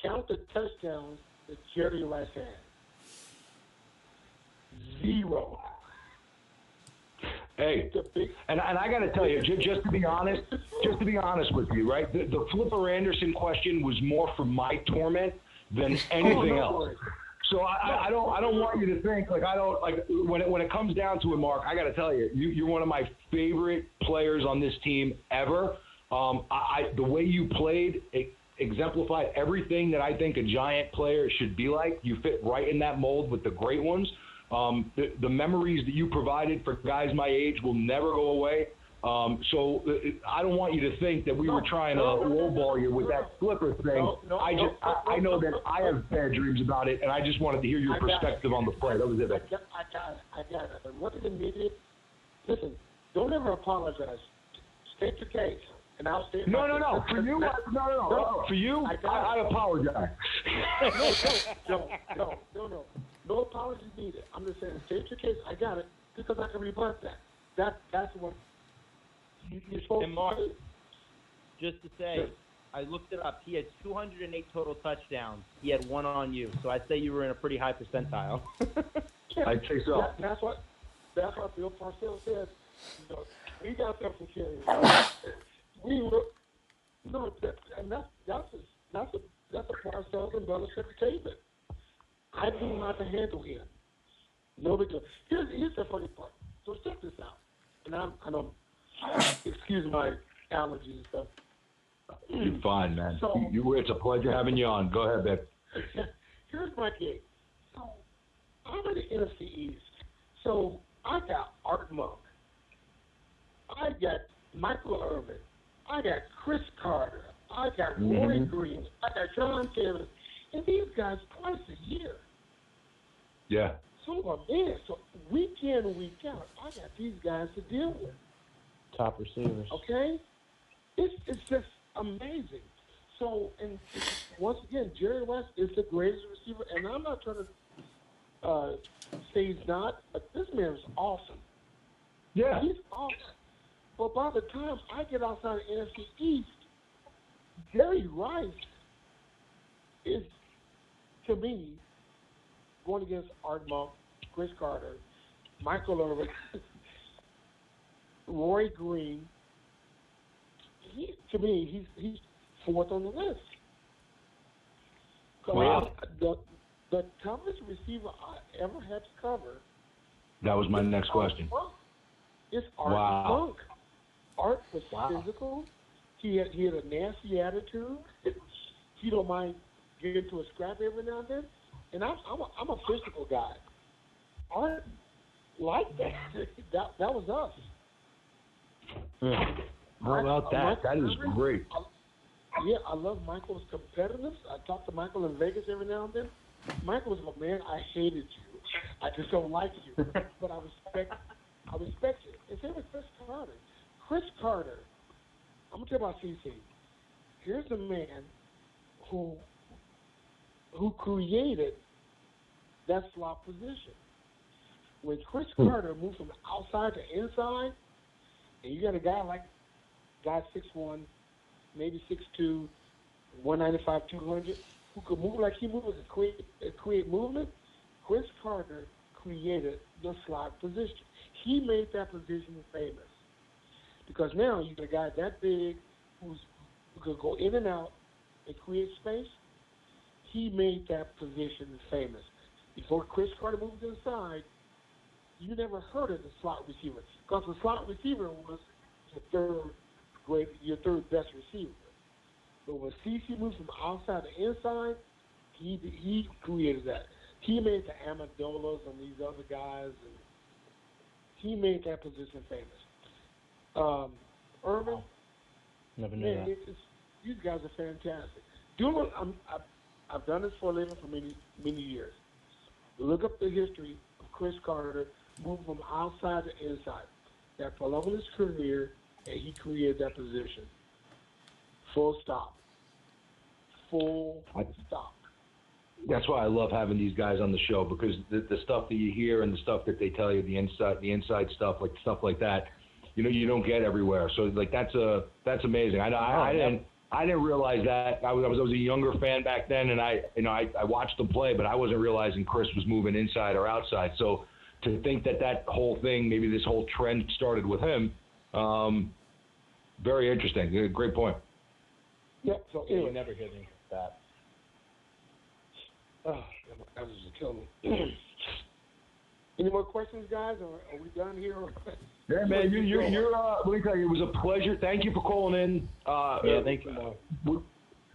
count the touchdowns that Jerry Rice had. 0. Hey, and I got to tell you, just to be honest with you, right? The Flipper Anderson question was more for my torment than anything else. So I don't want you to think like I don't like when it comes down to it, Mark. I got to tell you, you're one of my favorite players on this team ever. The way you played exemplified everything that I think a Giant player should be like. You fit right in that mold with the great ones. The memories that you provided for guys my age will never go away. So I don't want you to think that we were trying to lowball you with that Flipper thing. I know that I have bad dreams about it, and I just wanted to hear your perspective on the play. That was it. I got it. But what is immediate? Listen, don't ever apologize. State your case, and I'll state. No. For you, For you, I apologize. No. No apologies needed. I'm just saying, state your case. I got it because I can rebut that. That's what you're supposed And Mark, to do. just to say, I looked it up. He had 208 total touchdowns. He had 1 on you. So I'd say you were in a pretty high percentile. I'd say so. That's what Bill Parcells said. You know, we got them from Kerry. We were and that's a Parcells and Belichick statement. I knew how to handle him. No big deal. Here's the funny part. So check this out. And I don't excuse my allergies and stuff. You're fine, man. So, it's a pleasure having you on. Go ahead, babe. Here's my case. So I'm in the NFC East. So I got Art Monk. I got Michael Irvin. I got Chris Carter. I got Roy Green. I got John Taylor. And these guys twice a year. Yeah. So, so week in, week out, I got these guys to deal with. Top receivers. Okay? It's just amazing. So, and once again, Jerry West is the greatest receiver, and I'm not trying to say he's not, but this man is awesome. Yeah. He's awesome. But by the time I get outside the NFC East, Jerry Rice is, to me, going against Art Monk, Chris Carter, Michael Irvin, Roy Green. To me, he's fourth on the list. Wow. The toughest receiver I ever had to cover. That was my next question. It's Art Monk. Art was physical. He had a nasty attitude. He don't mind getting into a scrap every now and then. And I'm a physical guy. Art liked that. That was us. How about that? That is great. I love Michael's competitiveness. I talk to Michael in Vegas every now and then. Michael was like, man, I hated you. I just don't like you. But I respect you. And same with Chris Carter. Chris Carter, I'm going to tell you about CC. Here's a man who created that slot position. When Chris Carter moved from outside to inside, and you got a guy 6'1", maybe 6'2", 195, 200, who could move like he moved and create movement, Chris Carter created the slot position. He made that position famous. Because now you got a guy that big who could go in and out and create space. He made that position famous. Before Chris Carter moved inside, you never heard of the slot receiver. Because the slot receiver was your third best receiver. But when CC moved from outside to inside, he created that. He made the Amendolas and these other guys, and he made that position famous. Irvin, Never knew that. These guys are fantastic. I've done this for a living for many years. Look up the history of Chris Carter moving from outside to inside. That prolonged his career, and he created that position. Full stop. Full stop. That's why I love having these guys on the show, because the stuff that you hear and the stuff that they tell you, the inside stuff, like that, you don't get everywhere. So like that's amazing. I didn't realize that. I was a younger fan back then, and I watched them play, but I wasn't realizing Chris was moving inside or outside. So to think that whole thing, maybe this whole trend started with him, very interesting. Great point. Yep. So anyway, you never hear anything like that. Oh, that was just killing me. Any more questions, guys? Or are we done here? Yeah, man. You're let me tell you, it was a pleasure. Thank you for calling in. Yeah, thank you, Mark.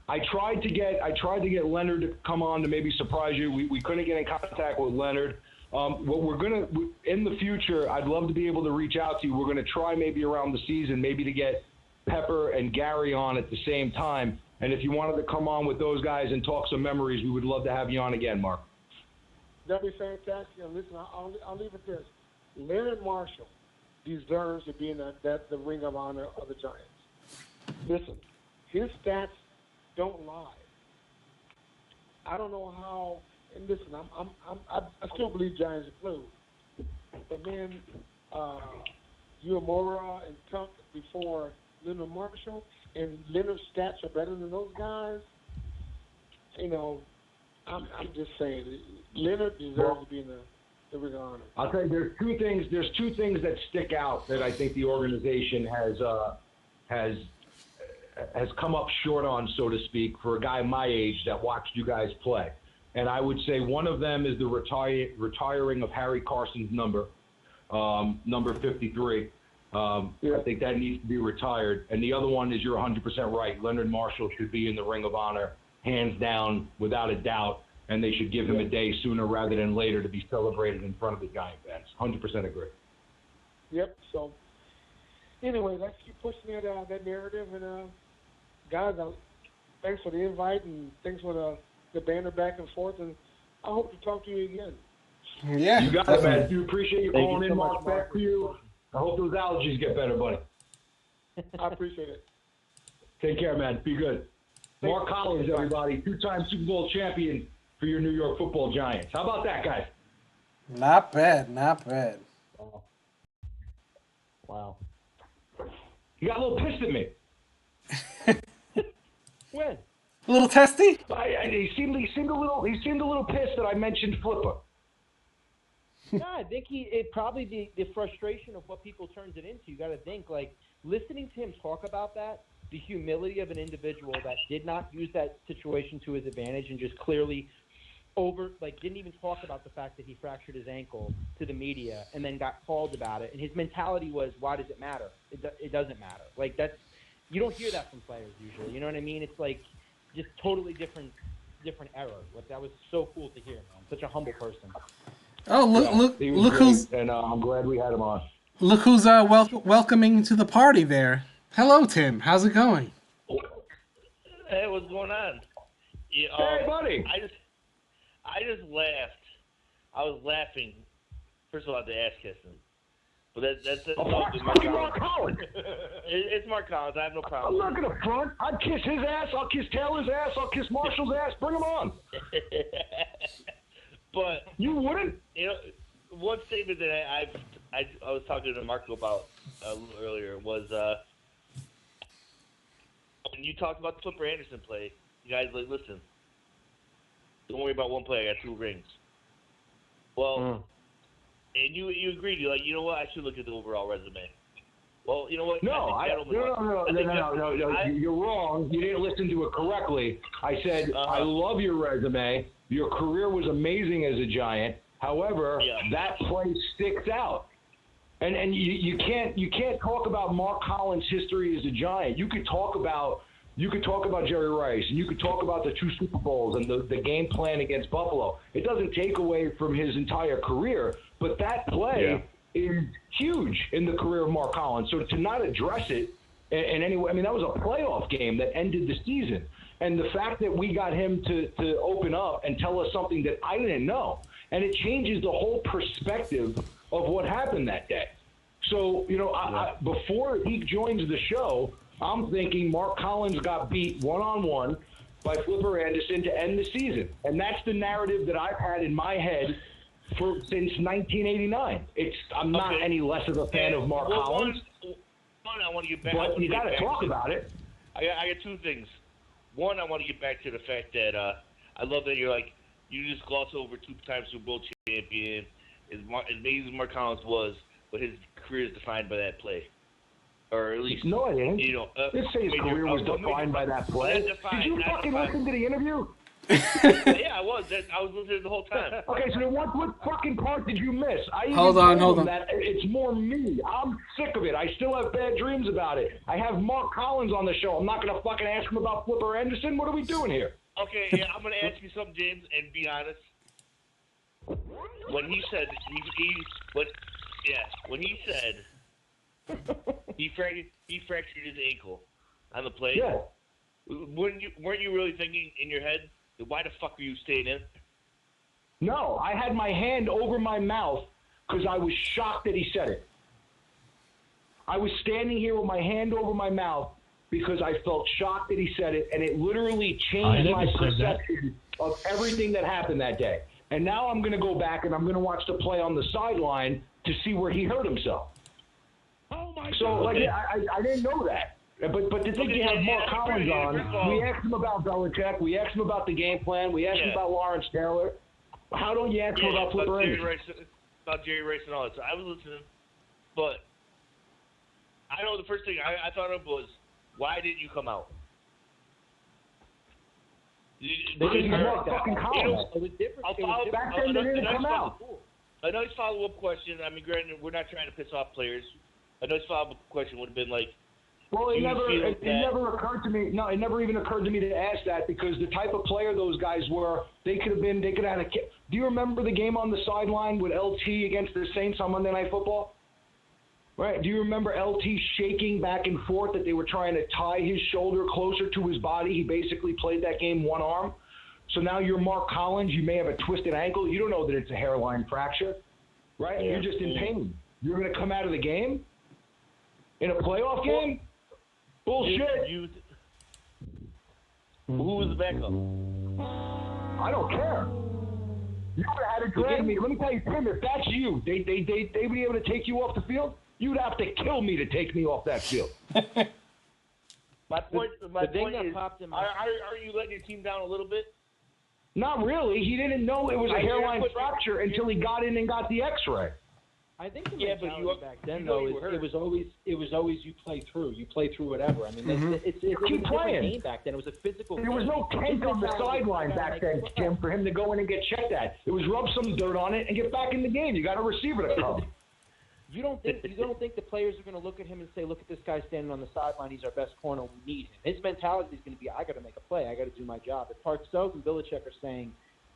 I tried to get Leonard to come on to maybe surprise you. We couldn't get in contact with Leonard. What we're gonna in the future, I'd love to be able to reach out to you. We're gonna try maybe around the season, maybe to get Pepper and Gary on at the same time. And if you wanted to come on with those guys and talk some memories, we would love to have you on again, Mark. That'd be fantastic. And listen, I'll leave it this: Leonard Marshall deserves to be in the Ring of Honor of the Giants. Listen, his stats don't lie. I don't know how. And listen, I still believe Giants are blue. But man, Uemura and Tunk before Leonard Marshall, and Leonard's stats are better than those guys. I'm just saying, Leonard deserves to be in the Ring of Honor. I'll tell you, there's two things that stick out that I think the organization has come up short on, so to speak, for a guy my age that watched you guys play. And I would say one of them is the retiring of Harry Carson's number 53. I think that needs to be retired. And the other one is, you're 100% right. Leonard Marshall should be in the Ring of Honor, hands down, without a doubt. And they should give him a day sooner rather than later to be celebrated in front of the Giant fans. 100% agree. Yep. So, anyway, let's keep pushing that narrative. And, guys, thanks for the invite, and thanks for the banter back and forth. And I hope to talk to you again. Yeah. You got it, man. Do appreciate you calling in, so Mark. Back to you. I hope those allergies get better, buddy. I appreciate it. Take care, man. Be good. Thanks. Mark Collins, everybody. 2-time Super Bowl champion for your New York Football Giants. How about that, guys? Not bad. Not bad. Wow. You got a little pissed at me. When? A little testy? He seemed a little pissed that I mentioned Flipper. No, I think it probably the frustration of what people turns it into. You got to think, like, listening to him talk about that, the humility of an individual that did not use that situation to his advantage and just clearly didn't even talk about the fact that he fractured his ankle to the media and then got called about it. And his mentality was, why does it matter? It doesn't matter. Like, you don't hear that from players usually. You know what I mean? It's like just totally different era. Like, that was so cool to hear, man. Such a humble person. Oh, look who's, and I'm glad we had him on. Look who's welcoming to the party there. Hello, Tim. How's it going? Hey, what's going on? Hey, buddy. I just laughed. I was laughing. First of all, at the ass kissing. But that's Mark Collins. It's Mark Collins. I have no problem. I'm not going to front. I'd kiss his ass. I'll kiss Taylor's ass. I'll kiss Marshall's ass. Bring him on. But you wouldn't? One statement that I was talking to Marco about a little earlier was when you talked about the Flipper Anderson play, you guys like, listen, don't worry about one play. I got 2 rings. Well, and you agreed. You're like, you know what? I should look at the overall resume. Well, you know what? No, you're wrong. You didn't listen to it correctly. I said, I love your resume. Your career was amazing as a Giant. However, that play sticks out. And you can't talk about Mark Collins' history as a Giant. You could talk about Jerry Rice, and you could talk about the 2 Super Bowls and the game plan against Buffalo. It doesn't take away from his entire career, but that play is huge in the career of Mark Collins. So to not address it in any way, I mean, that was a playoff game that ended the season. And the fact that we got him to open up and tell us something that I didn't know, and it changes the whole perspective of what happened that day. So, before he joins the show, I'm thinking Mark Collins got beat one-on-one by Flipper Anderson to end the season. And that's the narrative that I've had in my head since 1989. I'm not any less of a fan of Mark Collins. One, I want to get back. But you got to talk about it. I got two things. One, I want to get back to the fact that I love that you just gloss over two-time Super Bowl champion. As amazing as Mark Collins was, but his career is defined by that play. Or at least, no, I didn't. Let's say his career was defined by that play. Did you fucking listen to the interview? Yeah, I was. I was listening the whole time. Okay, so then what fucking part did you miss? Hold on. That it's more me. I'm sick of it. I still have bad dreams about it. I have Mark Collins on the show. I'm not going to fucking ask him about Flipper Anderson. What are we doing here? Okay, yeah, I'm going to ask you something, James, and be honest. When he said he fractured his ankle on the play. Yeah. Weren't you really thinking in your head, why the fuck are you staying in? No, I had my hand over my mouth because I was shocked that he said it. I was standing here with my hand over my mouth because I felt shocked that he said it, and it literally changed my perception of everything that happened that day. And now I'm going to go back and I'm going to watch the play on the sideline to see where he hurt himself. Oh my God! God. I didn't know that. But to think you have Mark Collins on, we asked him about Belichick, we asked him about the game plan, we asked him about Lawrence Taylor. How don't you ask him about Flipper Anderson? About Jerry Rice and all that. So I was listening, but I know the first thing I thought of was, why didn't you come out? Because Mark fucking Collins. It was different. Back then they didn't come out. A nice follow-up question. I mean, granted, we're not trying to piss off players. A nice follow-up question would have been like, well, it never occurred to me. No, it never even occurred to me to ask that because the type of player those guys were, they could have had a. Do you remember the game on the sideline with LT against the Saints on Monday Night Football? Right? Do you remember LT shaking back and forth that they were trying to tie his shoulder closer to his body? He basically played that game one arm. So now you're Mark Collins. You may have a twisted ankle. You don't know that it's a hairline fracture, right? You're just in pain. You're going to come out of the game in a playoff game? Bullshit. Who was the backup? I don't care. You would have had to drag me. Let me tell you, Tim, if that's you, they'd be able to take you off the field? You'd have to kill me to take me off that field. My point is, are you letting your team down a little bit? Not really. He didn't know it was a hairline fracture until he got in and got the X-ray. I think the mentality back then, though, it was always you play through. You play through whatever. I mean, it's a different game back then. It was a physical. There was no tent on the sideline back then, Jim, for him to go in and get checked at. It was rub some dirt on it and get back in the game. You got a receiver to come. You don't think the players are going to look at him and say, "Look at this guy standing on the sideline. He's our best corner. We need him." His mentality is going to be, "I got to make a play. I got to do my job." If Parcells and Belichick are saying,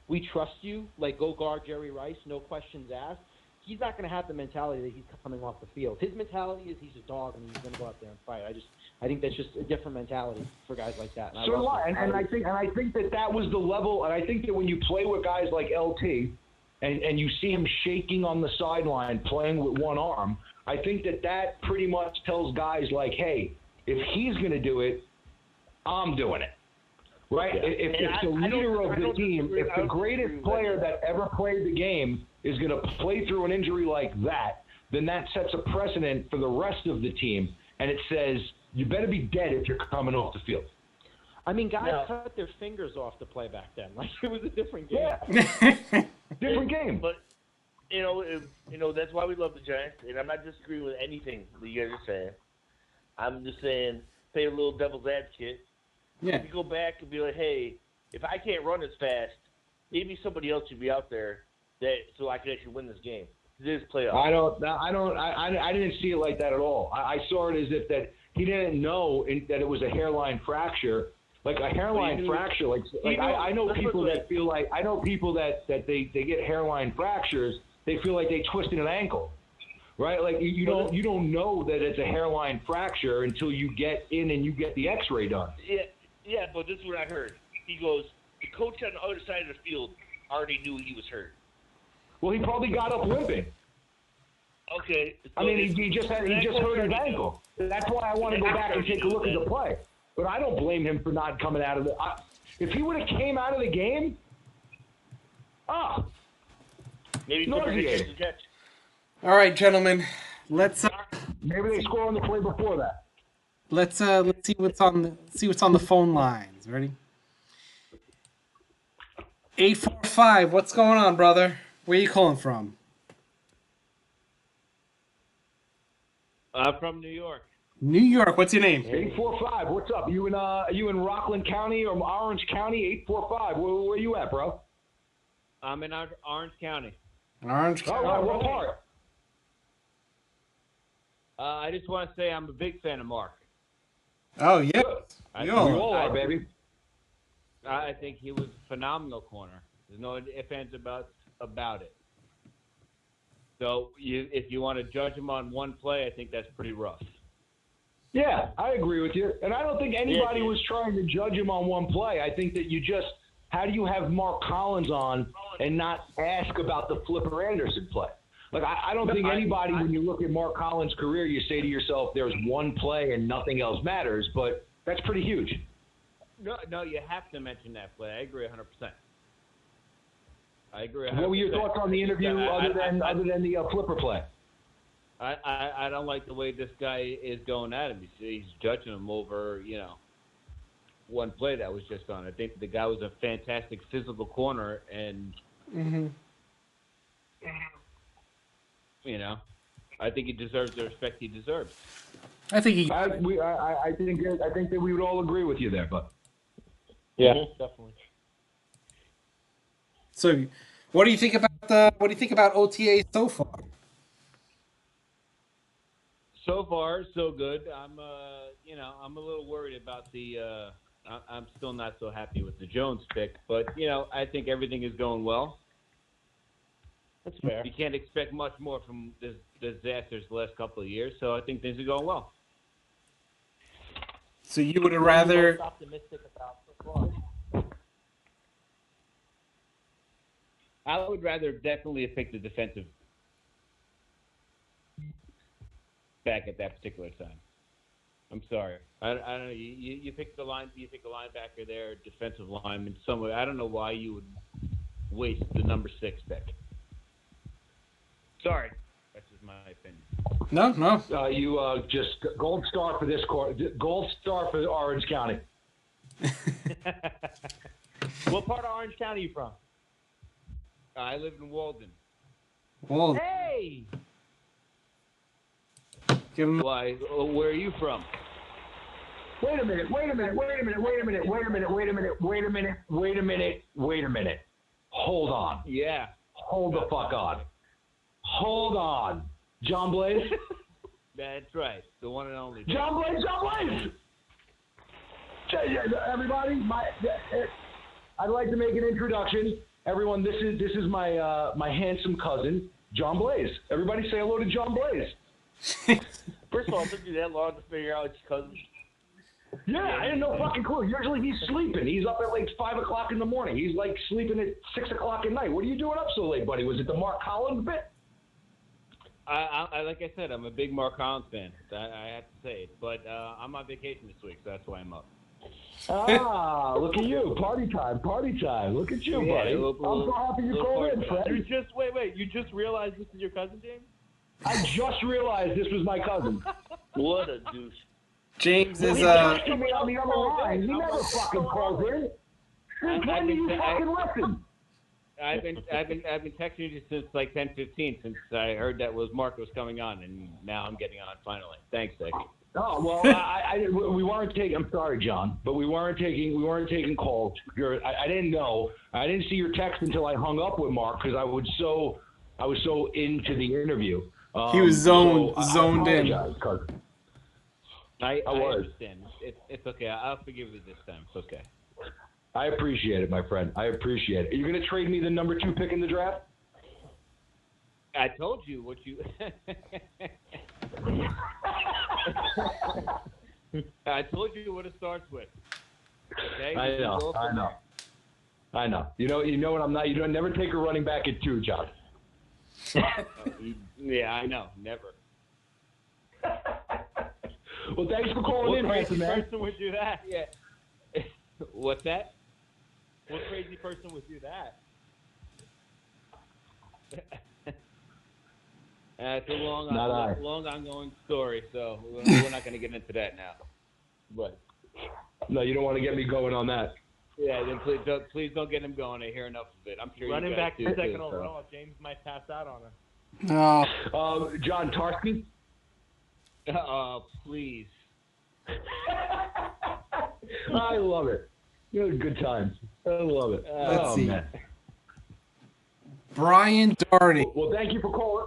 "We trust you. Like go guard Jerry Rice, no questions asked," he's not going to have the mentality that he's coming off the field. His mentality is he's a dog and he's going to go out there and fight. I think that's just a different mentality for guys like that. And I think that was the level. And I think that when you play with guys like LT. And you see him shaking on the sideline playing with one arm, I think that pretty much tells guys like, hey, if he's going to do it, I'm doing it. Right? Yeah. If the leader of the team, if the greatest player that ever played the game is going to play through an injury like that, then that sets a precedent for the rest of the team. And it says, you better be dead if you're coming off the field. I mean, guys cut their fingers off to play back then. Like, it was a different game. Yeah. Different game. But, that's why we love the Giants. And I'm not disagreeing with anything that you guys are saying. I'm just saying, play a little devil's advocate. Yeah. If you go back and be like, hey, if I can't run as fast, maybe somebody else should be out there so I can actually win this game. This playoff. I didn't see it like that at all. I saw it as if that he didn't know that it was a hairline fracture. Like a hairline fracture, I know people that feel like they get hairline fractures. They feel like they twisted an ankle, right? Like you don't know that it's a hairline fracture until you get in and you get the X-ray done. Yeah, but this is what I heard. He goes, the coach on the other side of the field already knew he was hurt. Well, he probably got up limping. Okay. So I mean, he just hurt his ankle. That's why I want to go back and take a look at the play. But I don't blame him for not coming out of the. If he would have came out of the game, Maybe Nauseating. catch. All right, gentlemen. Let's Maybe they score on the play before that. let's see what's on the phone lines. Ready? 845. What's going on, brother? Where you calling from? I'm from New York. New York. What's your name? 845. What's up? You in Rockland County or Orange County? 845. Where you at, bro? I'm in Orange County. Orange All County. right. What part? I just want to say I'm a big fan of Mark. Oh yeah. We all are, baby. I think he was a phenomenal corner. There's no ifs, ands, about it. So if you want to judge him on one play, I think that's pretty rough. Yeah, I agree with you. And I don't think anybody was trying to judge him on one play. I think that how do you have Mark Collins on and not ask about the Flipper Anderson play? Like, I don't think anybody, when you look at Mark Collins' career, you say to yourself, there's one play and nothing else matters, but that's pretty huge. No, you have to mention that play. I agree 100%. I agree 100%. What were your thoughts on the interview other than the Flipper play? I don't like the way this guy is going at him. He's judging him over, one play that was just on. I think the guy was a fantastic physical corner, and I think he deserves the respect he deserves. I think I think that we would all agree with you there, but yeah, definitely. So, what do you think about OTA so far? So far, so good. I'm a little worried about the. I'm still not so happy with the Jones pick, but I think everything is going well. That's fair. You can't expect much more from the disasters the last couple of years, so I think things are going well. So you would have rather. Most optimistic about so far. I would rather definitely have picked the defensive back at that particular time. I'm sorry. I don't know. You picked the linebacker there, defensive lineman. Somewhere. I don't know why you would waste the number 6 pick. Sorry, that's just my opinion. No. You just gold star for this court. Gold star for Orange County. What part of Orange County are you from? I live in Walden. Well, Hey! give him. Why? Where are you from? Wait a minute. Hold on. Yeah. Hold the fuck on. Hold on. John Blaze? That's right. The one and only. John Blaze! Everybody, I'd like to make an introduction. Everyone, this is my my handsome cousin, John Blaze. Everybody say hello to John Blaze. First of all, it took you that long to figure out it's cousin. Yeah, I didn't know fucking clue. Usually he's sleeping. He's up at like 5 o'clock in the morning. He's like sleeping at 6 o'clock at night. What are you doing up so late, buddy? Was it the Mark Collins bit? I like I said, I'm a big Mark Collins fan. I have to say it, but I'm on vacation this week, so that's why I'm up. Look at you. Party time. Look at you, buddy. I'm so happy you called in, Fred. You just realized this is your cousin, James? I just realized this was my cousin. What a douche. James is He texted me on the other line. He never fucking calls in. Since when do you fucking listen? I've been texting you since like 10:15 since I heard that Mark was coming on, and now I'm getting on finally. Thanks, Dick. Oh well, we weren't taking. I'm sorry, John, but we weren't taking calls. I didn't know. I didn't see your text until I hung up with Mark because I was so into the interview. he was zoned in. I understand. It's okay. I'll forgive you this time. It's okay. I appreciate it, my friend. I appreciate it. Are you going to trade me the number 2 pick in the draft? I told you what you. I told you what it starts with. Okay? I know. You know what I'm not. You don't never take a running back at 2, John. Yeah, I know. Never. Well, thanks for calling in, handsome man. What crazy person would do that? Yeah. What's that? What crazy person would do that? It's a long ongoing story, so we're not going to get into that now. But no, you don't want to get me going on that. Yeah, then please don't get him going. I hear enough of it. I'm sure running you guys back do second too, overall. James might pass out on him. No. John Tarski. Please. I love it. Good times. I love it. Let's see. Man. Brian Doherty. Well, thank you for calling.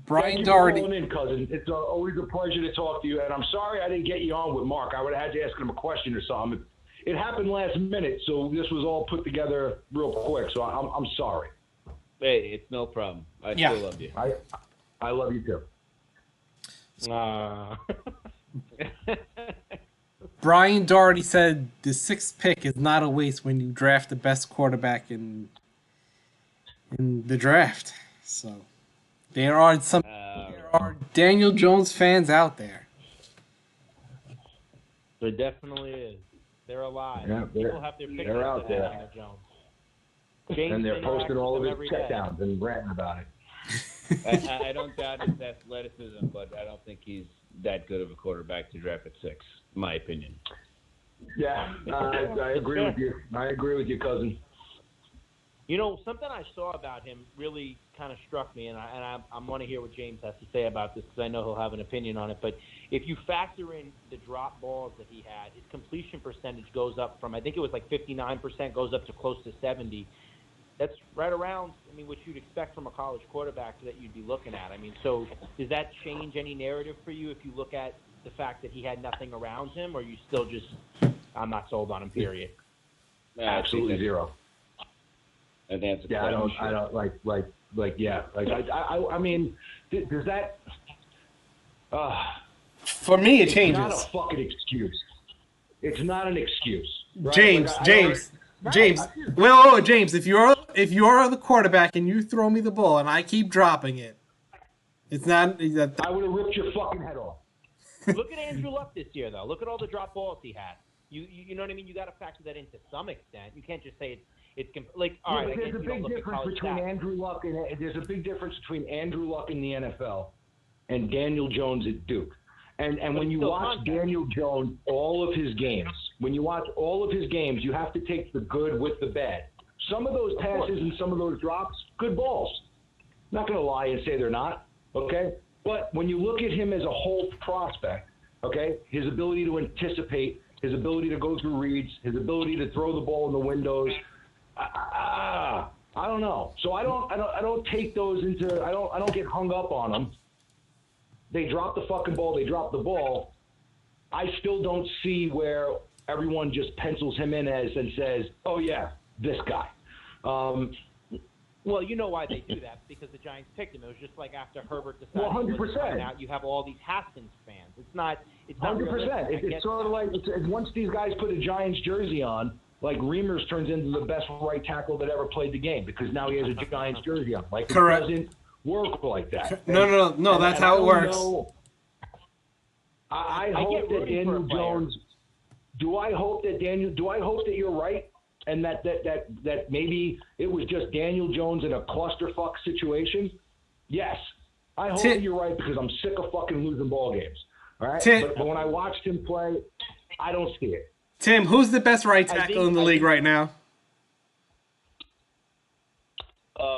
Brian Doherty. Calling in, cousin. It's always a pleasure to talk to you. And I'm sorry I didn't get you on with Mark. I would have had to ask him a question or something. It happened last minute, so this was all put together real quick. So I'm sorry. Hey, it's no problem. I still love you. I love you too. Brian Doherty said the 6th pick is not a waste when you draft the best quarterback in the draft. So there are Daniel Jones fans out there. There definitely is. They're alive. Yeah, People have their pictures they're out of there. Daniel Jones. James And they're posting all of his every day. checkdowns and ranting about it. I don't doubt his athleticism, but I don't think he's that good of a quarterback to draft at 6, in my opinion. Yeah, I agree with you. I agree with you, cousin. You know, something I saw about him really kind of struck me, and I want to hear what James has to say about this because I know he'll have an opinion on it. But if you factor in the drop balls that he had, his completion percentage goes up from, I think it was like 59%, goes up to close to 70%. That's right around, what you'd expect from a college quarterback that you'd be looking at. So does that change any narrative for you if you look at the fact that he had nothing around him, or you still just, I'm not sold on him, period? Absolutely zero. I think that's I don't does that? For me, it It's changes. not a fucking excuse. It's not an excuse. Right? James, James. If you're the quarterback and you throw me the ball and I keep dropping it, it's not. I would have ripped your fucking head off. Look at Andrew Luck this year, though. Look at all the drop balls he had. You know what I mean? You got to factor that in to some extent. You can't just say it's like all right. There's a big difference between Andrew Luck and there's a big difference between Andrew Luck in the NFL and Daniel Jones at Duke. And when you watch Daniel Jones, all of his games, you have to take the good with the bad. Some of those passes and some of those drops, good balls. Not going to lie and say they're not, okay? But when you look at him as a whole prospect, okay, his ability to anticipate, his ability to go through reads, his ability to throw the ball in the windows, I don't know. So I don't take those into. I don't get hung up on them. They drop the fucking ball. They drop the ball. I still don't see where everyone just pencils him in as and says, "Oh yeah, this guy." Well, you know why they do that, because the Giants picked him. It was just like after Herbert decided 100%. out, you have all these Haskins fans. It's not 100%. It's sort of like once these guys put a Giants jersey on, like Reimers turns into the best right tackle that ever played the game because now he has a Giants jersey on. Like, correct. It doesn't work like that. No. That's how it works. I hope that Daniel Jones. Do I hope that you're right? And that maybe it was just Daniel Jones in a clusterfuck situation? Yes. I hope that you're right because I'm sick of fucking losing ball games. All right? But when I watched him play, I don't see it. Tim, who's the best right tackle in the league right now?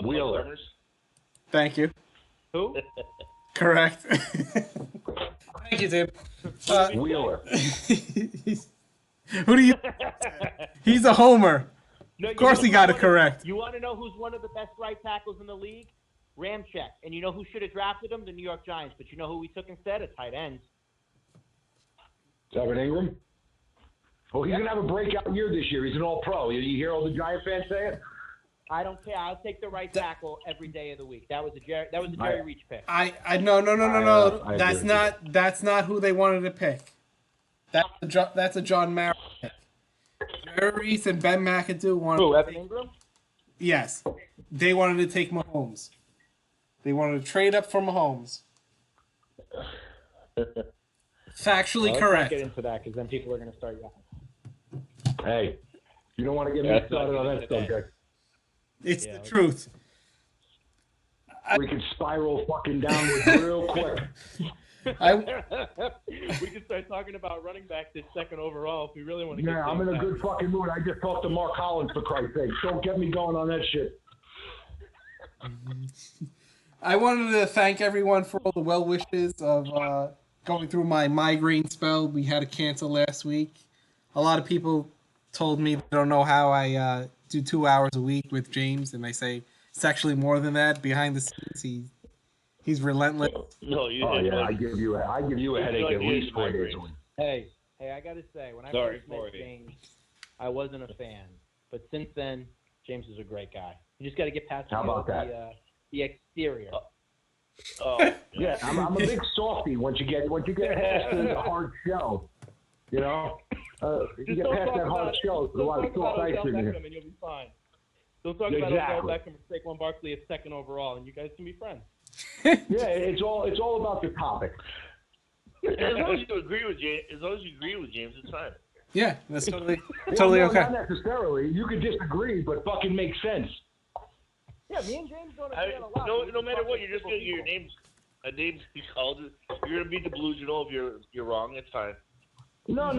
Wheeler. Thank you. Who? Correct. Thank you, Tim. Wheeler. Who do you? He's a homer. No, of course he got it correct. You want to know who's one of the best right tackles in the league? Ramczyk. And you know who should have drafted him? The New York Giants. But you know who we took instead? A tight end. Evan Ingram? Well, he's going to have a breakout year this year. He's an all-pro. You hear all the Giant fans say it? I don't care. I'll take the right tackle every day of the week. That was a Jerry Reach pick. No. That's not who they wanted to pick. That's a John Mara pick. Jerry Reese and Ben McAdoo wanted. Who, Evan Ingram? Yes, they wanted to take Mahomes. They wanted to trade up for Mahomes. Factually correct. Let's not get into that because then people are going to start yelling. Hey, you don't want to get me started on that subject. It's the truth. we could spiral fucking downwards real quick. We could start talking about running back this second overall if we really want to get I'm in a good fucking mood. I just talked to Mark Collins, for Christ's sake. Don't get me going on that shit. I wanted to thank everyone for all the well wishes of going through my migraine spell. We had to cancel last week. A lot of people told me they don't know how I do 2 hours a week with James, and I say it's actually more than that. Behind the scenes, he's relentless. No, you Oh didn't. yeah, I give you a headache at least 4 days a week. Hey, I got to say, when I first met James, I wasn't a fan. But since then, James is a great guy. You just got to get past the exterior. Yeah, I'm a big softie once you get past the hard shell. You know, you get past that hard shell. There's a lot of soft ice in here. And you'll be fine. Don't talk about Odell Beckham or Saquon Barkley as second overall, and you guys can be friends. Yeah, it's all about the topic. As long as you agree with James, it's fine. Yeah, that's totally no, okay. Not necessarily. You could disagree, but fucking make sense. Yeah, me and James don't agree on a lot. No matter what, you're just gonna get your names called. You're gonna be delusional if you're wrong. It's fine. No.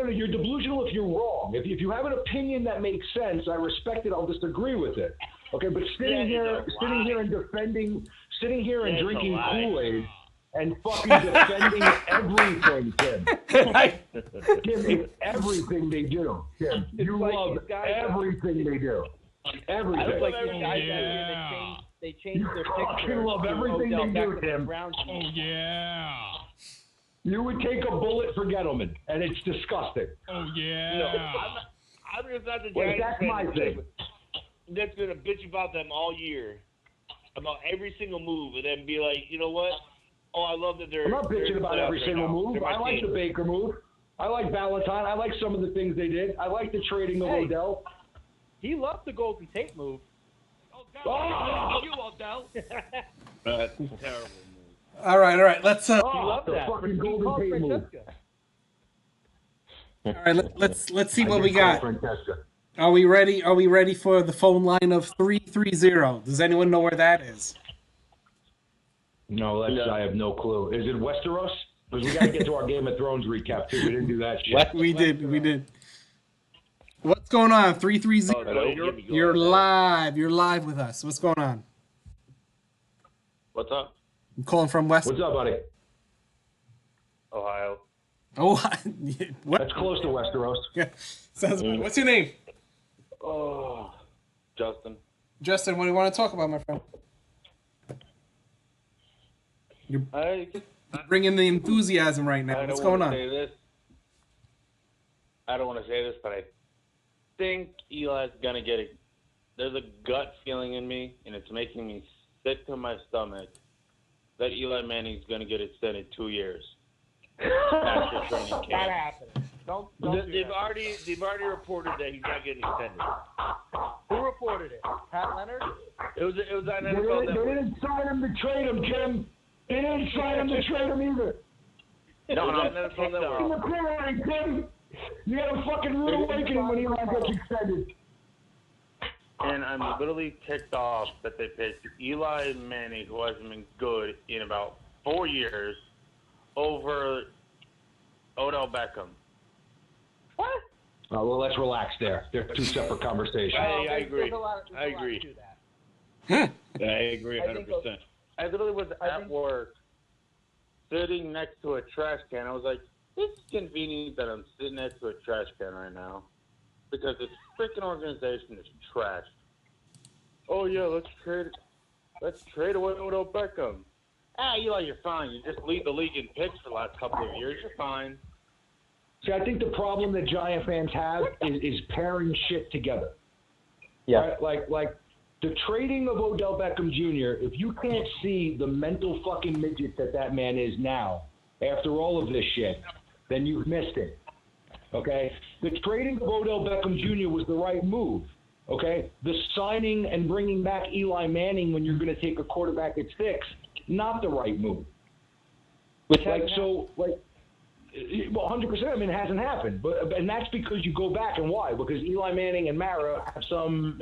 You're delusional if you're wrong. If you have an opinion that makes sense, I respect it. I'll disagree with it. Okay, but sitting here and drinking Kool-Aid and fucking defending everything, Tim. Tim, it's everything they do. Tim, you love everything they do. Everything. It's like these guys out here, they changed their picture. You love everything they do, Tim. Oh, yeah. You would take a bullet for Gettleman, and it's disgusting. Oh, yeah. No, I'm just not the Giants that's my thing. That's going to bitch about them all year, about every single move, and then be like, you know what? Oh, I love that they're... I'm not bitching about every single move. I like the Baker move. I like Valentine. I like some of the things they did. I like the trading of Odell. He loved the Golden Tate move. You, Odell. That's a terrible move. All right. Let's. He loved that. Fucking Golden Tate move. All right. Let's see what we got. Are we ready? Are we ready for the phone line of 330? Does anyone know where that is? No, I have no clue. Is it Westeros? Because we got to get to our Game of Thrones recap too. We didn't do that shit. We did. What's going on? 330. You're live. You're live with us. What's going on? What's up? I'm calling from West. What's up, buddy? Ohio. Oh, what? That's close to Westeros. Yeah. Sounds good. What's your name? Oh, Justin. Justin, what do you want to talk about, my friend? You're bringing the enthusiasm right now. What's going on? I don't want to say this, but I think Eli's going to get it. There's a gut feeling in me, and it's making me sick to my stomach, that Eli Manning's going to get extended 2 years after training camp. That happened. Don't They've already reported that he's not getting extended. Who reported it? Pat Leonard? It was on They NFL Network. didn't sign him to trade him, Jim. They didn't sign him to trade him either. No, on NFL Network. Tim. You had a fucking rude awakening when Eli gets extended. And I'm literally ticked off that they picked Eli Manning, who hasn't been good in about 4 years, over Odell Beckham. What? Well, let's relax there. They're two separate conversations. I agree. I agree. I agree 100%. I literally was at work, sitting next to a trash can. I was like, this is convenient that I'm sitting next to a trash can right now, because this freaking organization is trash. Oh yeah, let's trade away Odell Beckham. Eli, you're fine. You just lead the league in picks for the last couple of years. You're fine. See, I think the problem that Giant fans have is pairing shit together. Yeah. Right? Like the trading of Odell Beckham Jr., if you can't see the mental fucking midget that man is now, after all of this shit, then you've missed it. Okay? The trading of Odell Beckham Jr. was the right move. Okay? The signing and bringing back Eli Manning when you're going to take a quarterback at 6, not the right move. Well, 100%. I mean, it hasn't happened, and that's because you go back and why? Because Eli Manning and Mara have some,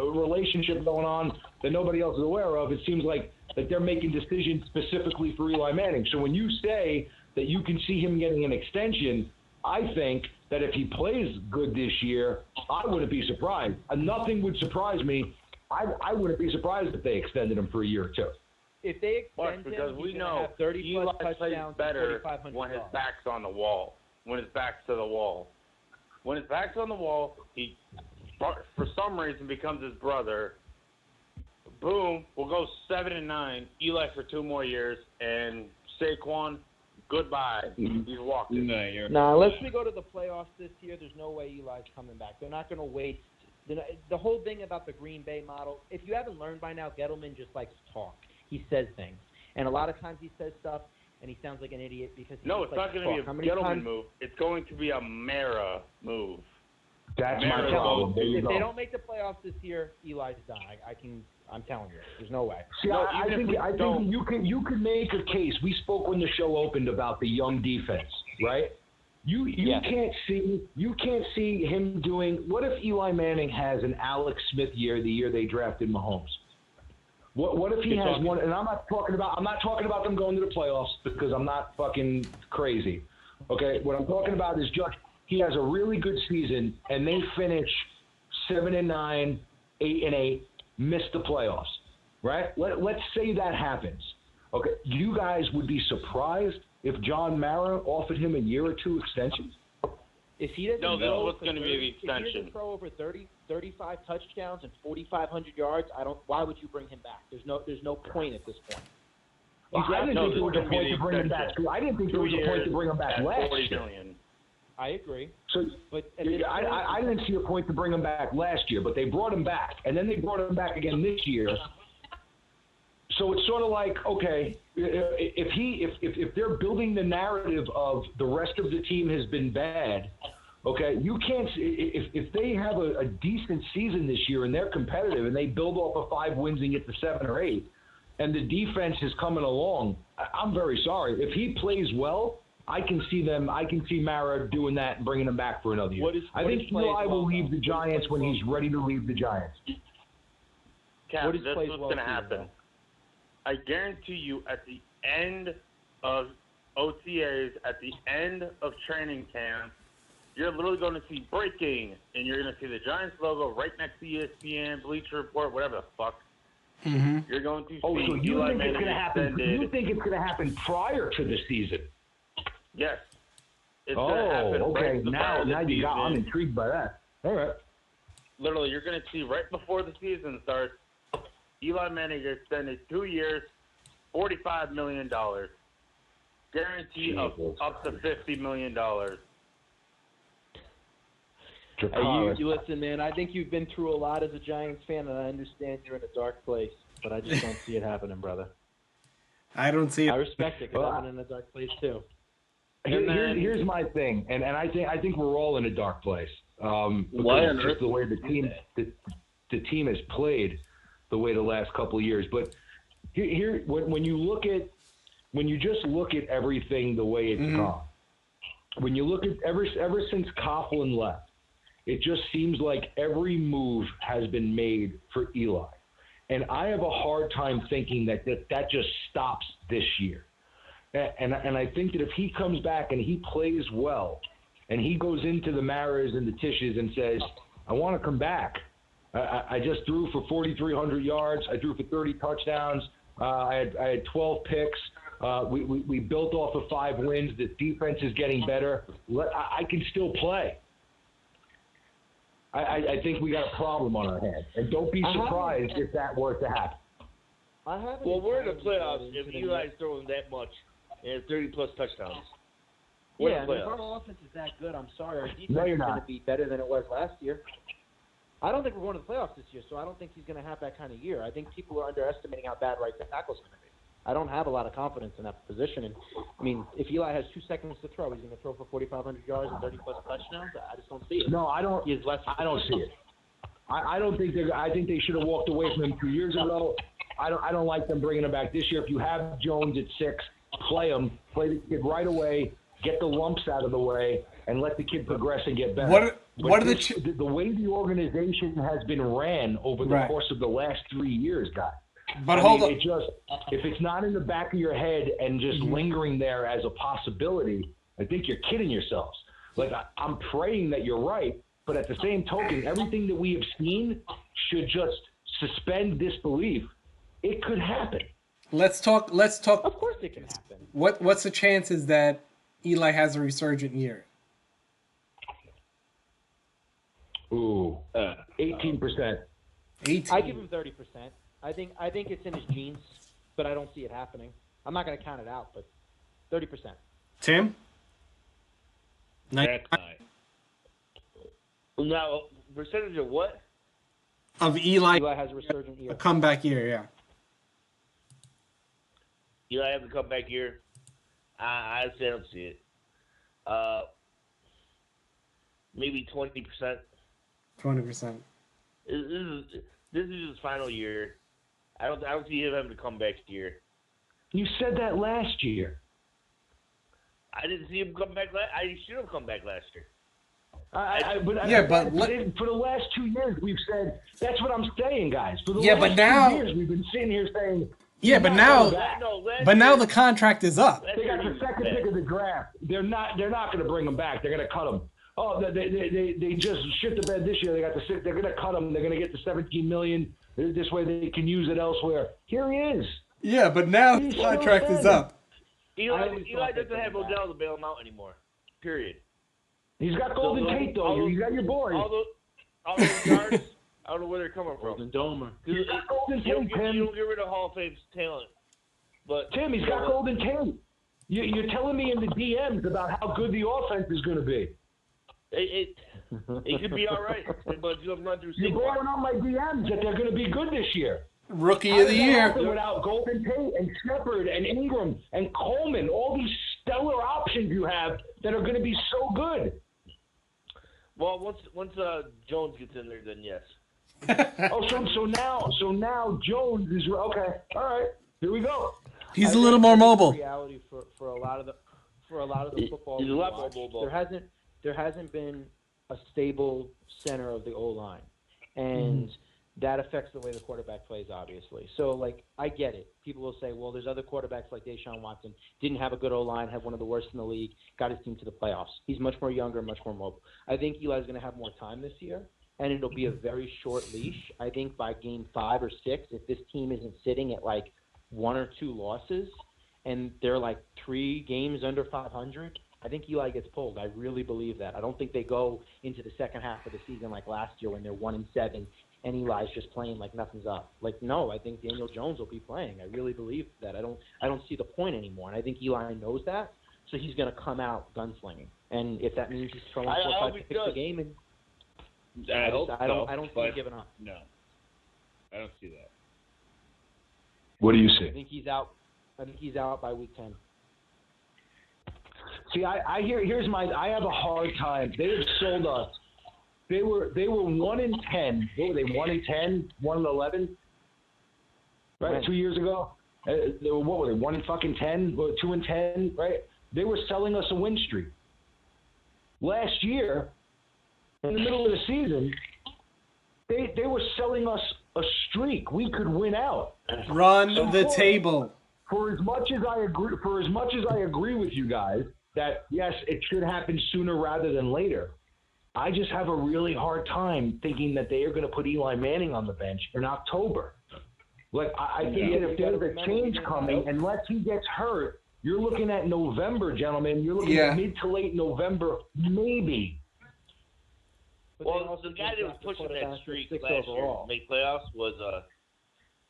relationship going on that nobody else is aware of. It seems like they're making decisions specifically for Eli Manning. So when you say that you can see him getting an extension, I think that if he plays good this year, I wouldn't be surprised. Nothing would surprise me. I wouldn't be surprised if they extended him for a year or two. If they extend because him, we he's know have 30 Eli plus plays touchdowns better and $4,500. when his back's on the wall. When his back's to the wall. When his back's on the wall, he, for some reason, becomes his brother. Boom, we'll go 7-9. Eli for 2 more years, and Saquon, goodbye. He's walking. Nah, unless we go to the playoffs this year, there's no way Eli's coming back. They're not going to waste. The whole thing about the Green Bay model, if you haven't learned by now, Gettleman just likes to talk. He says things. And a lot of times he says stuff, and he sounds like an idiot because he No, it's not going to be a Gettleman move. It's going to be a Mara move. That's my problem. If they don't make the playoffs this year, Eli's done. I'm telling you, there's no way. See, I think you can make a case. We spoke when the show opened about the young defense, right? You can't see him doing. What if Eli Manning has an Alex Smith year, the year they drafted Mahomes? What if he has one? And I'm not talking about them going to the playoffs because I'm not fucking crazy. Okay, what I'm talking about is just he has a really good season and they finish 7-9, 8-8, miss the playoffs, right? Let's say that happens. Okay, you guys would be surprised if John Mara offered him a year or 2 extension? If he doesn't this is what's going to be the extension. If he doesn't throw over 30, 35 touchdowns and 4,500 yards, why would you bring him back? There's no point at this point. Well, I didn't think there was a point to bring him back. I didn't think there was a point to bring him back last year. I agree. So but I didn't see a point to bring him back last year, but they brought him back, and then they brought him back again this year. So it's sort of like, okay, if they're building the narrative of the rest of the team has been bad, okay, you can't if they have a decent season this year and they're competitive and they build off of 5 wins and get to 7 or 8, and the defense is coming along, I'm very sorry. If he plays well, I can see Mara doing that and bringing him back for another year. I think Eli will leave the Giants when he's ready to leave the Giants. Cap, this is what's going to happen. I guarantee you at the end of OTAs, at the end of training camp, you're literally going to see breaking, and you're going to see the Giants logo right next to ESPN, Bleacher Report, whatever the fuck. Mm-hmm. You're going to see so you Eli think it's going to happen? extended. You think it's going to happen prior to the season? Yes. It's going to happen okay. Right Now you got. I'm intrigued by that. All right. Literally, you're going to see right before the season starts, Eli Manning extended 2 years, $45 million. Guarantee of up to $50 million. You listen, man, I think you've been through a lot as a Giants fan, and I understand you're in a dark place, but I just don't see it happening, brother. I don't see it. I respect it because I've been in a dark place, too. Here's my thing, and I think we're all in a dark place. Why on just the way the team has played the way the last couple of years. But when you just look at everything the way it's gone, when you look at ever since Coughlin left, it just seems like every move has been made for Eli, and I have a hard time thinking that just stops this year. And I think that if he comes back and he plays well, and he goes into the Maras and the Tishes and says, "I want to come back. I just threw for 4,300 yards. I threw for 30 touchdowns. I had 12 picks. We built off of 5 wins. The defense is getting better. I can still play." I think we got a problem on our hands, and don't be surprised if that were to happen. Well, we're in the playoffs if Eli's throwing that much and 30-plus touchdowns. Yeah, if our offense is that good, I'm sorry. Our defense is going to be better than it was last year. I don't think we're going to the playoffs this year, so I don't think he's going to have that kind of year. I think people are underestimating how bad right tackle's going to be. I don't have a lot of confidence in that position. And I mean, if Eli has 2 seconds to throw, he's going to throw for 4,500 yards and 30-plus touchdowns. I just don't see it. No, I don't. I don't see it. I don't think I think they should have walked away from him 2 years ago. I don't like them bringing him back this year. If you have Jones at 6, play him. Play the kid right away. Get the lumps out of the way. and let the kid progress and get better. What are the way the organization has been ran over the course of the last 3 years, guys? But hold on. If it's not in the back of your head and just lingering there as a possibility, I think you're kidding yourselves. Like, I'm praying that you're right, but at the same token, everything that we have seen should just suspend disbelief. It could happen. Let's talk. Of course it can happen. What's the chances that Eli has a resurgent year? Ooh, 18%. 18. I give him 30%. I think it's in his genes, but I don't see it happening. I'm not going to count it out, but 30%. Tim? That's high. Now, percentage of what? Of Eli has a resurgent year. A comeback year, yeah. Eli has a comeback year. I don't see it. Maybe 20%. 20%. This is his final year. I don't see him having a comeback year. You said that last year. I didn't see him come back. I should have come back last year. But for the last 2 years, we've said that's what I'm saying, guys. For the last 2 years, we've been sitting here saying. Yeah, but now the contract is up. They got the second pick of the draft. They're not going to bring him back. They're going to cut him. Oh, they just shit the bed this year. They got the six. They're going to cut him. They're going to get the $17 million. This way they can use it elsewhere. Here he is. Yeah, but now his contract is up. Eli doesn't have Odell to bail him out anymore. Period. He's got Golden Tate though. You got your boy. All those yards. I don't know where they're coming from. Golden Domer. You don't get rid of Hall of Fame's talent. But Tim, he's got Golden Tate. You're telling me in the DMs about how good the offense is going to be. It could be all right, but you have run through. You're blowing up my DMs that they're going to be good this year. Rookie of the year. Without Golden Tate and Shepard and Ingram and Coleman, all these stellar options you have that are going to be so good. Well, once Jones gets in there, then yes. So now Jones is okay. All right, here we go. He's a little more mobile. Reality for a lot of the football. He's a lot more mobile. There hasn't been a stable center of the O-line, and that affects the way the quarterback plays, obviously. So, like, I get it. People will say, well, there's other quarterbacks like Deshaun Watson, didn't have a good O-line, had one of the worst in the league, got his team to the playoffs. He's much more younger, much more mobile. I think Eli's going to have more time this year, and it'll be a very short leash. I think by game 5 or 6, if this team isn't sitting at, like, 1 or 2 losses, and they're, like, 3 games under 500, I think Eli gets pulled. I really believe that. I don't think they go into the second half of the season like last year when they're 1-7 and Eli's just playing like nothing's up. Like, no, I think Daniel Jones will be playing. I really believe that. I don't see the point anymore, and I think Eli knows that, so he's going to come out gunslinging. And if that means he's throwing 4 or 5 picks a game, and I don't see him giving up. No, I don't see that. What do you see? I think he's out by week 10. See, I have a hard time. They have sold us. They were 1-10. What were they? 1-10, 1-11, right? 2 years ago. What were they? 1-10, 2-10, right? They were selling us a win streak. Last year, in the middle of the season, they were selling us a streak. We could win out. Run the table. For as much as I agree with you guys that yes, it should happen sooner rather than later, I just have a really hard time thinking that they are going to put Eli Manning on the bench in October. Like, I think that if there's a change coming, unless he gets hurt, you're looking at November, gentlemen. You're looking at mid to late November, maybe. Well, the guy that was pushing that streak last year to make playoffs was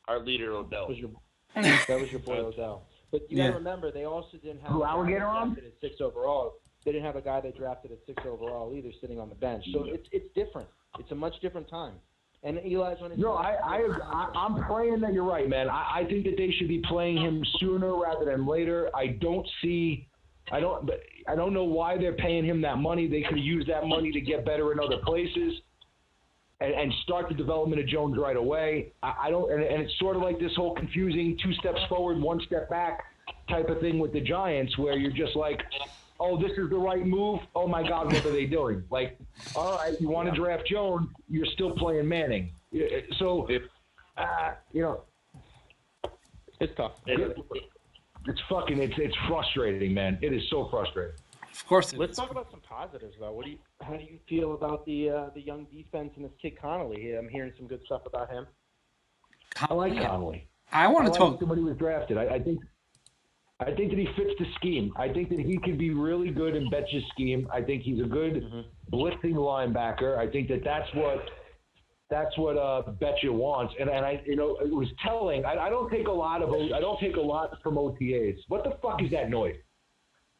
our leader, Odell. That was your boy, Odell. But you got to remember, they also didn't have Alligator on at 6 overall. They didn't have a guy they drafted at 6 overall either, sitting on the bench. So it's different. It's a much different time. And Eli's on his. No, I'm praying that you're right, man. I think that they should be playing him sooner rather than later. I don't know why they're paying him that money. They could use that money to get better in other places and start the development of Jones right away. And it's sort of like this whole confusing 2 steps forward, 1 step back type of thing with the Giants, where you're just like, oh, this is the right move. Oh my God, what are they doing? Like, all right, you want to draft Jones, you're still playing Manning. So, it's tough. It's frustrating, man. It is so frustrating. Of course. Let's talk about some positives, though. How do you feel about the young defense and this kid Connolly? I'm hearing some good stuff about him. I like Connolly. I want to talk. When he was drafted, I think that he fits the scheme. I think that he could be really good in Betch's scheme. I think he's a good blitzing linebacker. I think that's what Betcha wants. And it was telling. I don't take a lot from OTAs. What the fuck is that noise?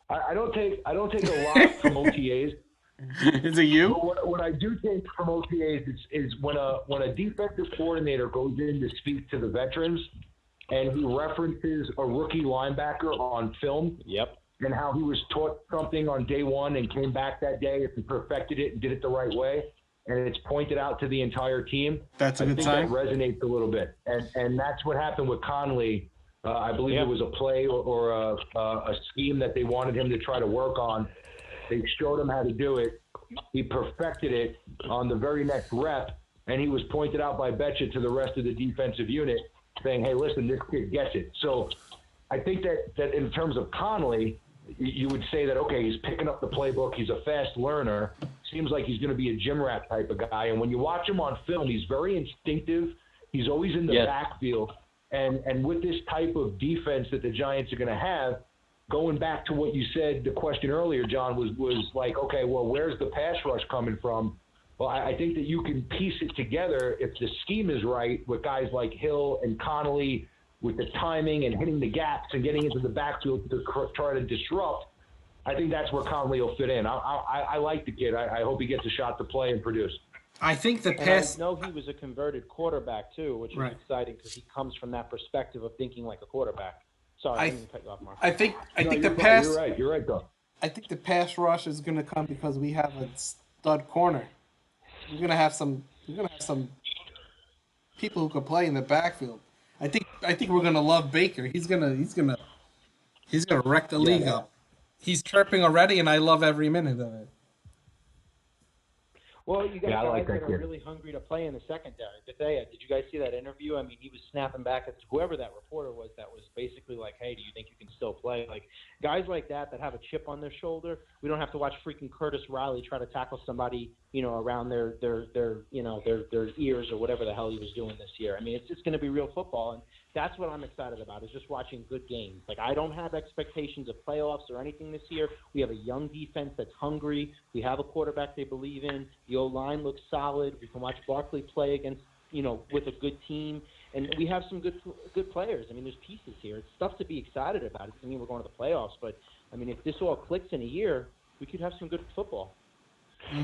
I don't take a lot from OTAs. Is it you? What I do take from OTAs is when a defensive coordinator goes in to speak to the veterans and he references a rookie linebacker on film. Yep. And how he was taught something on day one and came back that day and perfected it and did it the right way. And it's pointed out to the entire team. That's a good sign. That resonates a little bit. And that's what happened with Connolly. I believe it was a play or a scheme that they wanted him to try to work on. They showed him how to do it. He perfected it on the very next rep, and he was pointed out by Betcha to the rest of the defensive unit saying, hey, listen, this kid gets it. So I think that in terms of Connolly, you would say that, okay, he's picking up the playbook. He's a fast learner. Seems like he's going to be a gym rat type of guy. And when you watch him on film, he's very instinctive. He's always in the backfield. And with this type of defense that the Giants are going to have, going back to what you said, the question earlier, John, was like, okay, well, where's the pass rush coming from? Well, I think that you can piece it together if the scheme is right with guys like Hill and Connolly with the timing and hitting the gaps and getting into the backfield to try to disrupt. I think that's where Connolly will fit in. I like the kid. I hope he gets a shot to play and produce. I think the pass. I know he was a converted quarterback too, which is exciting because he comes from that perspective of thinking like a quarterback. Sorry, I didn't cut you off, Mark. I think the pass. You're right, though. I think the pass rush is going to come because we have a stud corner. We're going to have some people who can play in the backfield. I think we're going to love Baker. He's going to wreck the league up. He's chirping already, and I love every minute of it. Well, you got guys that are really hungry to play in the secondary. Bethea, did you guys see that interview? I mean, he was snapping back at whoever that reporter was that was basically like, hey, do you think you can still play? Like, guys like that have a chip on their shoulder, we don't have to watch freaking Curtis Riley try to tackle somebody, around their ears or whatever the hell he was doing this year. I mean, it's going to be real football, and that's what I'm excited about, is just watching good games. Like, I don't have expectations of playoffs or anything this year. We have a young defense that's hungry. We have a quarterback they believe in. The O-line looks solid. We can watch Barkley play against, with a good team. And we have some good players. I mean, there's pieces here. It's stuff to be excited about. It doesn't mean we're going to the playoffs. But, I mean, if this all clicks in a year, we could have some good football.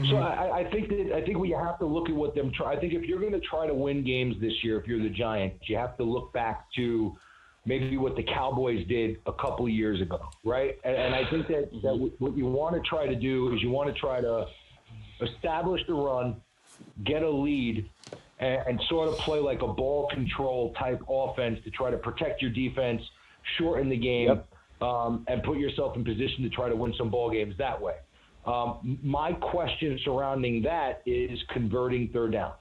So I think we have to look at what them try. I think if you're going to try to win games this year, if you're the Giants, you have to look back to maybe what the Cowboys did a couple of years ago, right? And I think that what you want to try to do is you want to try to establish the run, get a lead, and sort of play like a ball control type offense to try to protect your defense, shorten the game, and put yourself in position to try to win some ball games that way. My question surrounding that is converting third downs.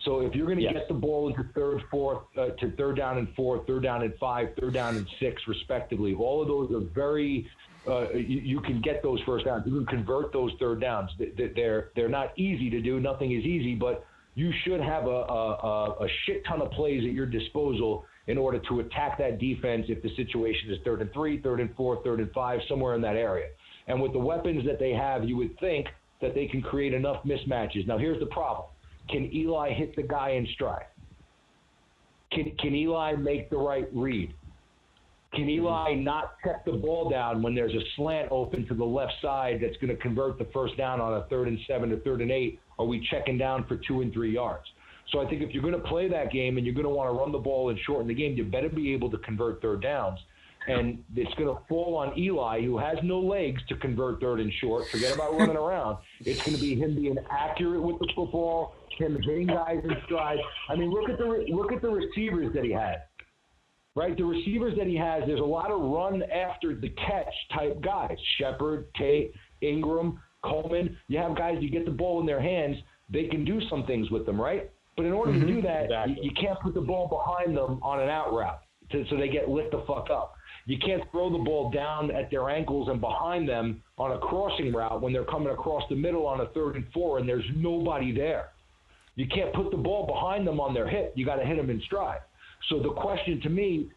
So if you're going to get the ball into third down and 4, third down and 5, third down and 6, respectively, all of those are very. You can get those first downs. You can convert those third downs. They're not easy to do. Nothing is easy, but you should have a shit ton of plays at your disposal in order to attack that defense if the situation is 3rd and 3, 3rd and 4, 3rd and 5, somewhere in that area. And with the weapons that they have, you would think that they can create enough mismatches. Now, here's the problem. Can Eli hit the guy in stride? Can Eli make the right read? Can Eli not check the ball down when there's a slant open to the left side that's going to convert the first down on a 3rd and 7 or 3rd and 8? Are we checking down for 2 and 3 yards? So I think if you're going to play that game and you're going to want to run the ball and shorten the game, you better be able to convert third downs. And it's going to fall on Eli, who has no legs to convert third and short. Forget about running around. It's going to be him being accurate with the football, him hitting guys in stride. I mean, look at the receivers that he had. right? The receivers that he has, there's a lot of run after the catch type guys. Shepard, Tate, Ingram, Coleman. You have guys, you get the ball in their hands, they can do some things with them, right? But in order to do that, you can't put the ball behind them on an out route so they get lit the fuck up. You can't throw the ball down at their ankles and behind them on a crossing route when they're coming across the middle on a 3rd and 4 and there's nobody there. You can't put the ball behind them on their hip. You got to hit them in stride. So the question to me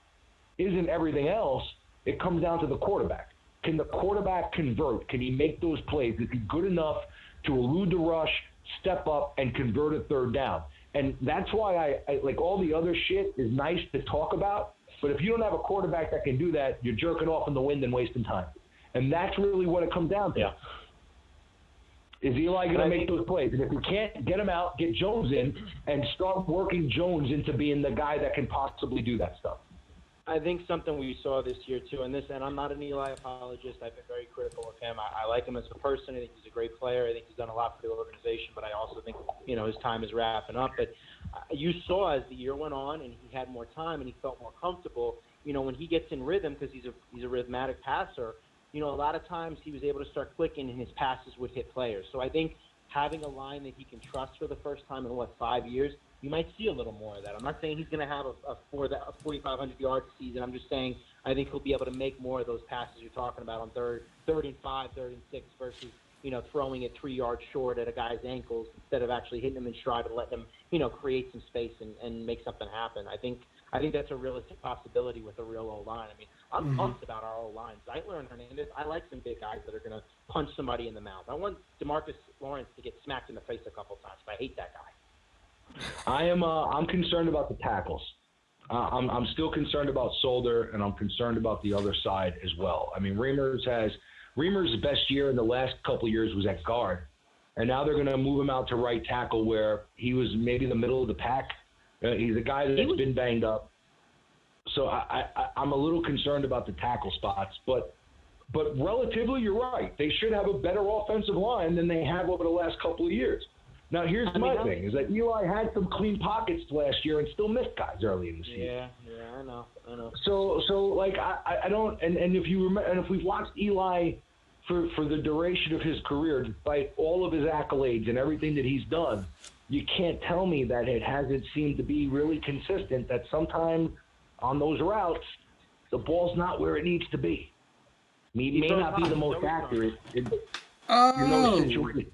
isn't everything else. It comes down to the quarterback. Can the quarterback convert? Can he make those plays? Is he good enough to elude the rush, step up, and convert a 3rd down? And that's why I like all the other shit is nice to talk about. But if you don't have a quarterback that can do that, you're jerking off in the wind and wasting time. And that's really what it comes down to. Yeah. Is Eli going to make those plays? And if he can't, get him out, get Jones in, and start working Jones into being the guy that can possibly do that stuff. I think something we saw this year, too, and I'm not an Eli apologist. I've been very critical of him. I like him as a person. I think he's a great player. I think he's done a lot for the organization, but I also think, his time is wrapping up. But you saw as the year went on and he had more time and he felt more comfortable, when he gets in rhythm, because he's a rhythmic passer, a lot of times he was able to start clicking and his passes would hit players. So I think having a line that he can trust for the first time in, 5 years, you might see a little more of that. I'm not saying he's going to have a 4,500-yard season. I'm just saying I think he'll be able to make more of those passes you're talking about on third and 5, 3rd and 6 versus, throwing it 3 yards short at a guy's ankles instead of actually hitting him in stride and letting him, create some space and make something happen. I think that's a realistic possibility with a real O-line. I mean, I'm pumped about our O-line. Zeitler and Hernandez, I like some big guys that are going to punch somebody in the mouth. I want DeMarcus Lawrence to get smacked in the face a couple times, but I hate that guy. I'm concerned about the tackles. I'm still concerned about Solder, and I'm concerned about the other side as well. I mean, Reimers' best year in the last couple of years was at guard, and now they're going to move him out to right tackle where he was maybe the middle of the pack. He's a guy that's been banged up. So I'm a little concerned about the tackle spots, but relatively, you're right. They should have a better offensive line than they have over the last couple of years. Now, here's my thing, is that Eli had some clean pockets last year and still missed guys early in the season. Yeah, I know. So like, I don't, and if you remember, and if we've watched Eli for the duration of his career, despite all of his accolades and everything that he's done, you can't tell me that it hasn't seemed to be really consistent, that sometimes on those routes, the ball's not where it needs to be. He may not be the most accurate in those situations.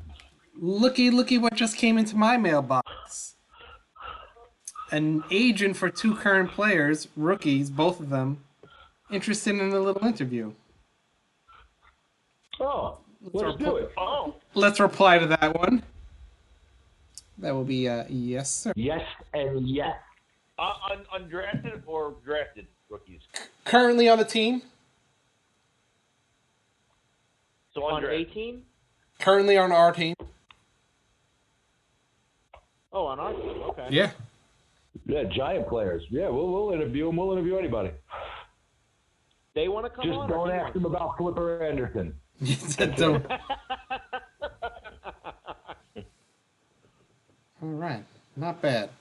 Looky what just came into my mailbox. An agent for 2 current players, rookies, both of them, interested in a little interview. Oh, let's do it. Oh. Let's reply to that one. That will be yes, sir. Yes and yes. Undrafted or drafted rookies? Currently on the team. So on a team? Currently on our team. Oh, on our team. Okay. Yeah. Yeah, giant players. Yeah, we'll interview them. We'll interview anybody. They want to come Just on? Just don't ask them about Flipper Anderson. All right. Not bad.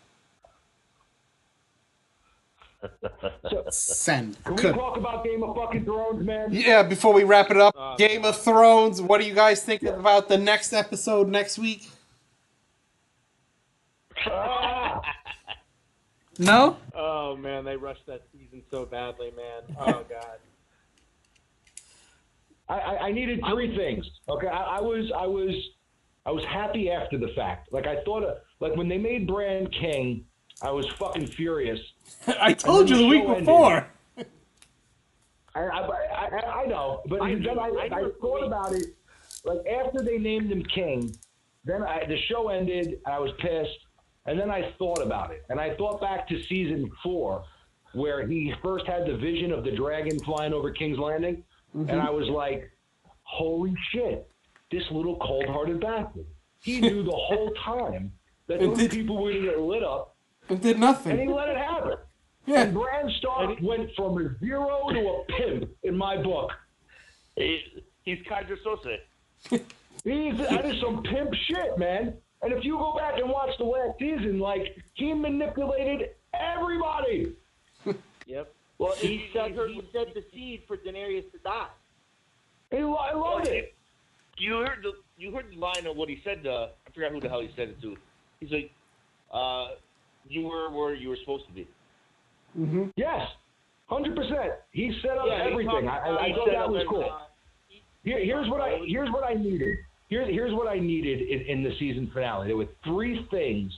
Send. Can we talk about Game of fucking Thrones, man? Yeah, before we wrap it up, Game of Thrones, what do you guys think about the next episode next week? No? Oh, man, they rushed that season so badly, man. Oh, God. I needed 3 things. Okay, I was happy after the fact. Like, I thought, like, when they made Bran king, I was fucking furious. I told you the week before. I know, but then I thought about it. Like, after they named him king, then the show ended, I was pissed, and then I thought about it. And I thought back to season 4, where he first had the vision of the dragon flying over King's Landing, and I was like, holy shit, this little cold-hearted bastard. He knew the whole time that those people were going to get lit up. And did nothing. And he let it happen. Yeah. And Bran Stark went from a 0 to a pimp in my book. He's Kaiser Sose. That is some pimp shit, man. And if you go back and watch the last season, like, he manipulated everybody. Yep. Well, he set the seed for Daenerys to die. I love it. You heard the line of what he said. I forgot who the hell he said it to. He's like, "You were where you were supposed to be." Mm-hmm. Yes, 100%. He set up everything. I thought that was cool. Here's what I needed. Here's what I needed in the season finale. There were 3 things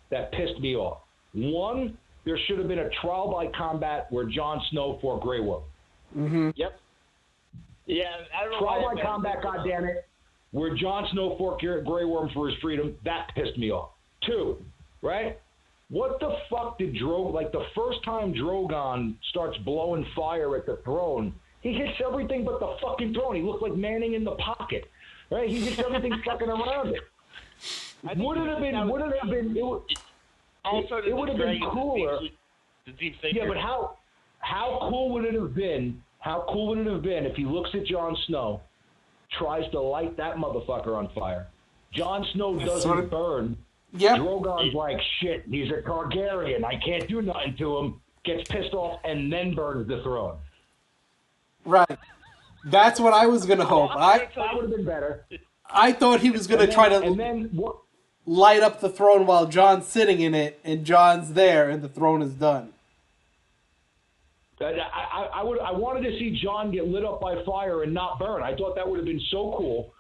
that pissed me off. 1, there should have been a trial by combat where Jon Snow fought Grey Worm. Mm-hmm. Yep. Yeah, I don't know. Trial by combat, goddammit, where Jon Snow fought Grey Worm for his freedom. That pissed me off. 2, right? What the fuck did the first time Drogon starts blowing fire at the throne, he hits everything but the fucking throne. He looked like Manning in the pocket, right? He hits everything fucking around it. Would it have been cooler. Yeah, but how cool would it have been? How cool would it have been if he looks at Jon Snow, tries to light that motherfucker on fire? Jon Snow doesn't burn. Yep. Drogon's like, shit, he's a Targaryen. I can't do nothing to him. Gets pissed off and then burns the throne. Right. That's what I was going to hope. That would have been better. I thought he was going to try to light up the throne while Jon's sitting in it, and Jon's there, and the throne is done. I wanted to see Jon get lit up by fire and not burn. I thought that would have been so cool.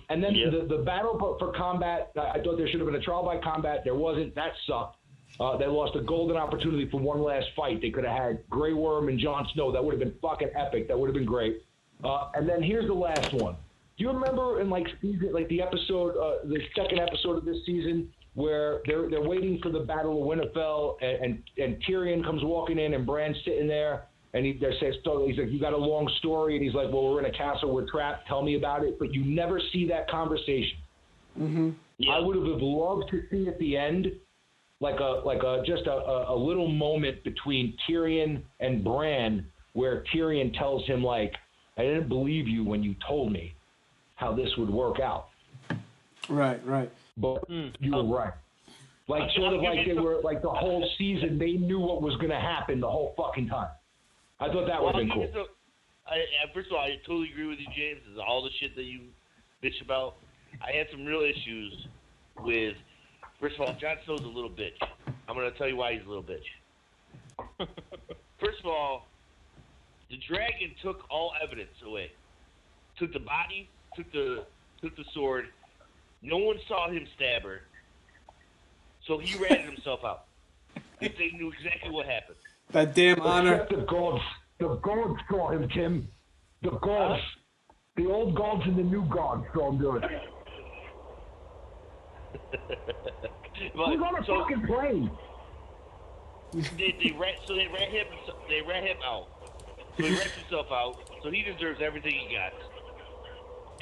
And then the battle for combat, I thought there should have been a trial by combat. There wasn't. That sucked. They lost a golden opportunity for one last fight. They could have had Grey Worm and Jon Snow. That would have been fucking epic. That would have been great. And then here's the last one. Do you remember in the episode, the second episode of this season, where they're waiting for the Battle of Winterfell, and Tyrion comes walking in, and Bran's sitting there, and he's like, "You got a long story," and he's like, "Well, we're in a castle, we're trapped. Tell me about it." But you never see that conversation. Mm-hmm. Yeah. I would have loved to see at the end, just a little moment between Tyrion and Bran, where Tyrion tells him, like, "I didn't believe you when you told me how this would work out." Right. But you were right. They were like the whole season, they knew what was going to happen the whole fucking time. I thought that would have been cool. First of all, I totally agree with you, James. This is all the shit that you bitch about. I had some real issues with. First of all, Jon Snow's a little bitch. I'm going to tell you why he's a little bitch. First of all, the dragon took all evidence away. Took the body, took the sword. No one saw him stab her. So he ratted himself out. They knew exactly what happened. That damn honor. The gods saw him, Tim. The gods. The old gods and the new gods saw him do it. Who's on a fucking plane? They rat him out. So he rats himself out. So he deserves everything he got.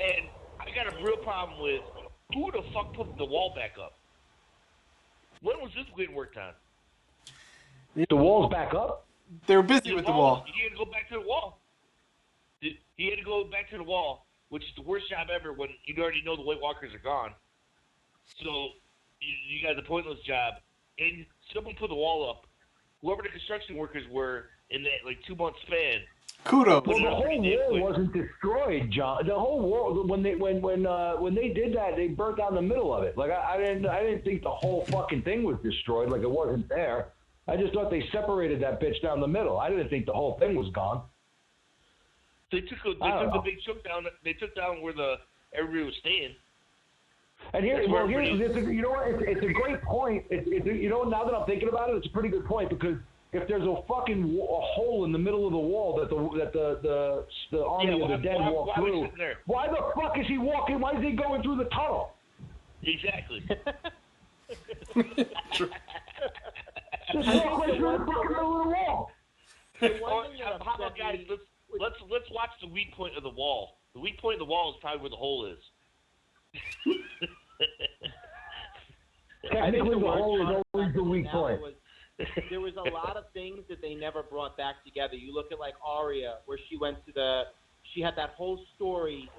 And I got a real problem with who the fuck put the wall back up. When was this getting worked on? The wall's back up? They're busy with the wall. He had to go back to the wall. He had to go back to the wall, which is the worst job ever when you already know the White Walkers are gone. So you got the pointless job. And someone put the wall up. Whoever the construction workers were in that 2-month span. Kudos. Well, the whole wall wasn't destroyed, John. The whole wall, when they did that, they burnt down the middle of it. Like I didn't think the whole fucking thing was destroyed. Like it wasn't there. I just thought they separated that bitch down the middle. I didn't think the whole thing was gone. They took the big chunk down. They took down where everybody was staying. And here's you know what? It's a great point. Now that I'm thinking about it, it's a pretty good point because if there's a fucking hole in the middle of the wall that the army of the dead walk through, why the fuck is he walking? Why is he going through the tunnel? Exactly. Just walk right through the fucking middle of the wall. How about guys? Let's watch the weak point of the wall. The weak point of the wall is probably where the hole is. Technically, the hole is always the weak point. There was a lot of things that they never brought back together. You look at Arya, where she had that whole story.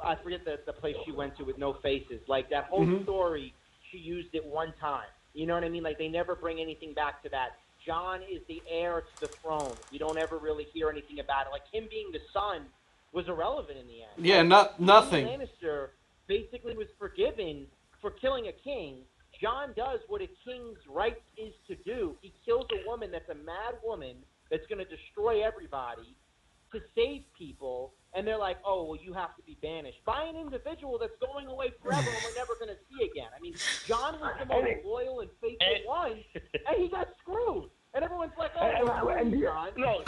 I forget the place she went to with no faces. Like that whole story, she used it one time. You know what I mean? Like they never bring anything back to that. John is the heir to the throne. You don't ever really hear anything about it. Like, him being the son was irrelevant in the end. Yeah, nothing. Jaime Lannister basically was forgiven for killing a king. John does what a king's right is to do. He kills a woman that's a mad woman that's going to destroy everybody to save people, and they're like, oh, well, you have to be banished by an individual that's going away forever and we're never going to see again. I mean, John was the most loyal and faithful one, and he got screwed. And everyone's like, oh, John. No,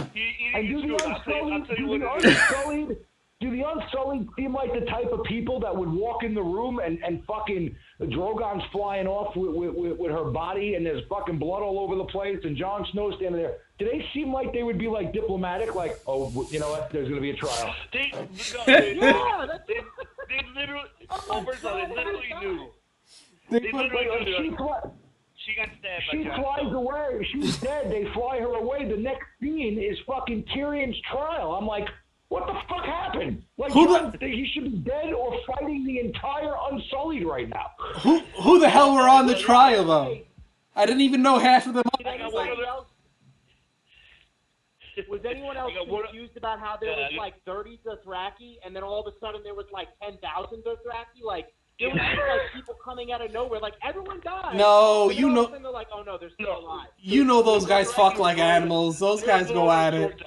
do the Unsullied seem like the type of people that would walk in the room and fucking Drogon's flying off with her body and there's fucking blood all over the place and Jon Snow standing there? Do they seem like they would be like diplomatic, like, oh, you know what, there's going to be a trial? They literally, first of all, they literally knew. They literally knew. She got stabbed. She flies away. She's dead. They fly her away. The next scene is fucking Tyrion's trial. I'm like, what the fuck happened? Like, he should be dead or fighting the entire Unsullied right now. Who the hell were on the trial, though? I didn't even know half of them. Was anyone else confused about how there was like 30 Dothraki and then all of a sudden there was like 10,000 Dothraki? Like, there was just like people coming out of nowhere, like everyone died. No, you know. And they're like, oh no, they're still alive. You know those guys fuck like animals. Those guys go at it.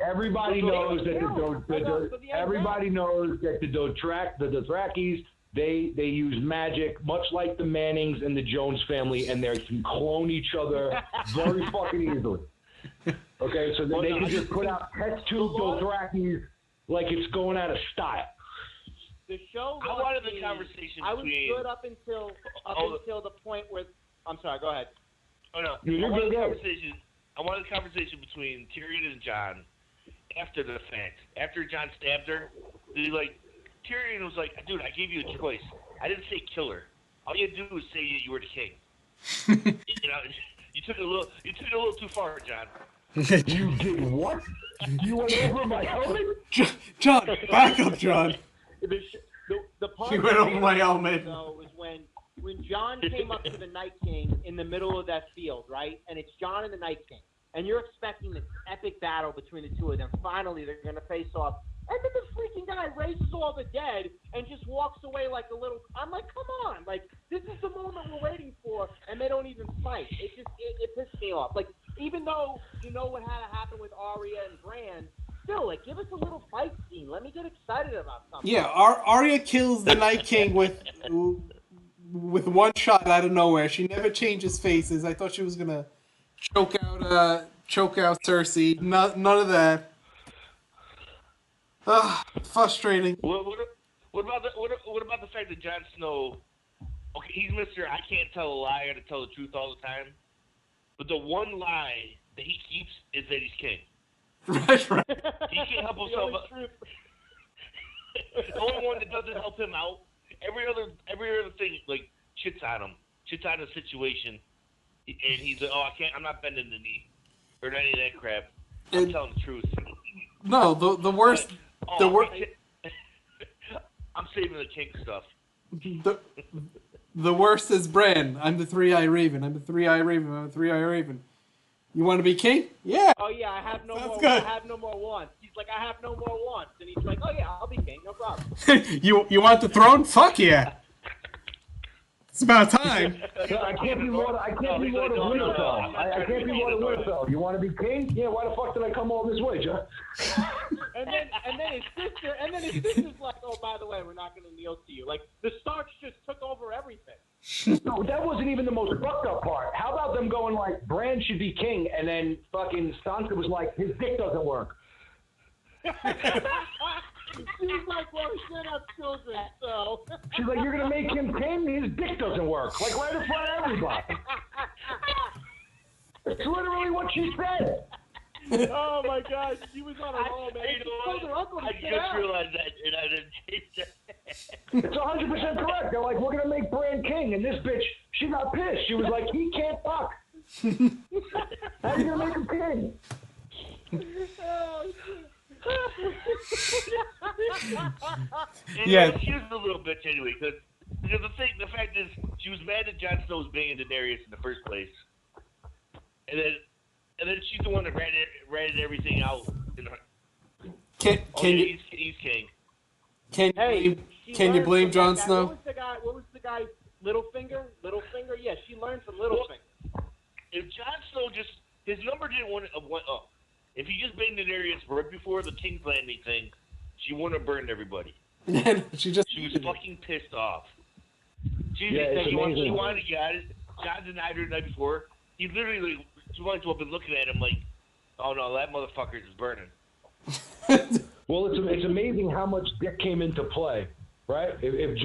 Everybody knows that the Dothrakis they use magic, much like the Mannings and the Jones family, and they can clone each other very fucking easily. Okay, so they can just put out test tube Dothrakis like it's going out of style. The show. I wanted the conversation between. I was good up until the point where. I'm sorry. Go ahead. Oh no. I wanted the conversation between Tyrion and Jon after the fact. After Jon stabbed her, Tyrion was like, "Dude, I gave you a choice. I didn't say kill her. All you had to do was say you were the king." You took it a little too far, Jon. You did what? You went over my helmet? Jon, back up, Jon. The part he went over my helmet. Though, was when Jon came up to the Night King in the middle of that field, right? And it's Jon and the Night King. And you're expecting this epic battle between the two of them. Finally, they're going to face off. And then the freaking guy raises all the dead and just walks away like a little... I'm like, come on. Like, this is the moment we're waiting for, and they don't even fight. It pissed me off. Like, even though you know what had to happen with Arya and Bran, still, like, give us a little fight scene. Let me get excited about something. Yeah, Arya kills the Night King with one shot out of nowhere. She never changes faces. I thought she was gonna choke out Cersei. None of that. Frustrating. What about the fact that Jon Snow? Okay, he's Mr. I can't tell a lie or to tell the truth all the time. But the one lie that he keeps is that he's king. Right. He can't help himself. The only one that doesn't help him out. Every other thing like shits on him, shits on the situation, and he's like, "Oh, I'm not bending the knee or any of that crap. I'm telling the truth." No, the worst. I'm saving the king stuff. The worst is Bran. I'm the three-eyed raven. I'm the three-eyed raven. I'm the three-eyed raven. You want to be king? Yeah. Oh yeah, I have no more. Good. I have no more wants. He's like, I have no more wants, and he's like, oh yeah, I'll be king, no problem. You want the throne? Fuck yeah. It's about time. I can't be Lord of Winterfell. I can't be Lord of Winterfell. You want to be king? Yeah. Why the fuck did I come all this way, John? And then his sister's like, oh, by the way, we're not going to kneel to you. Like, the Starks just took over everything. No, that wasn't even the most fucked up part. How about them going like, Bran should be king, and then fucking Sansa was like, his dick doesn't work. She's like, well, he should have children, so. She's like, you're going to make him king? His dick doesn't work. Like, right in front of everybody. It's literally what she said. Oh, my God. She was on her own, man. I just realized that, and I didn't change that. It's 100% correct. They're like, we're going to make Bran king, and this bitch, she got pissed. She was like, he can't fuck. How are you going to make him king? Oh, shit. Yeah. She was a little bitch anyway, because the fact is, she was mad that Jon Snow was banging Daenerys in the first place, and then she's the one that ratted everything out. Can you? He's king. Can you blame Jon Snow? What was the guy? Littlefinger? Yeah, she learned from Littlefinger. If Jon Snow his number didn't went up. If he just banged Daenerys right before the King's Landing thing, she wouldn't have burned everybody. she was fucking pissed off. She wanted to get out of it. Jon denied her the night before. He literally, she wanted to have been looking at him like, oh no, that motherfucker is burning. Well, it's amazing how much dick came into play, right? If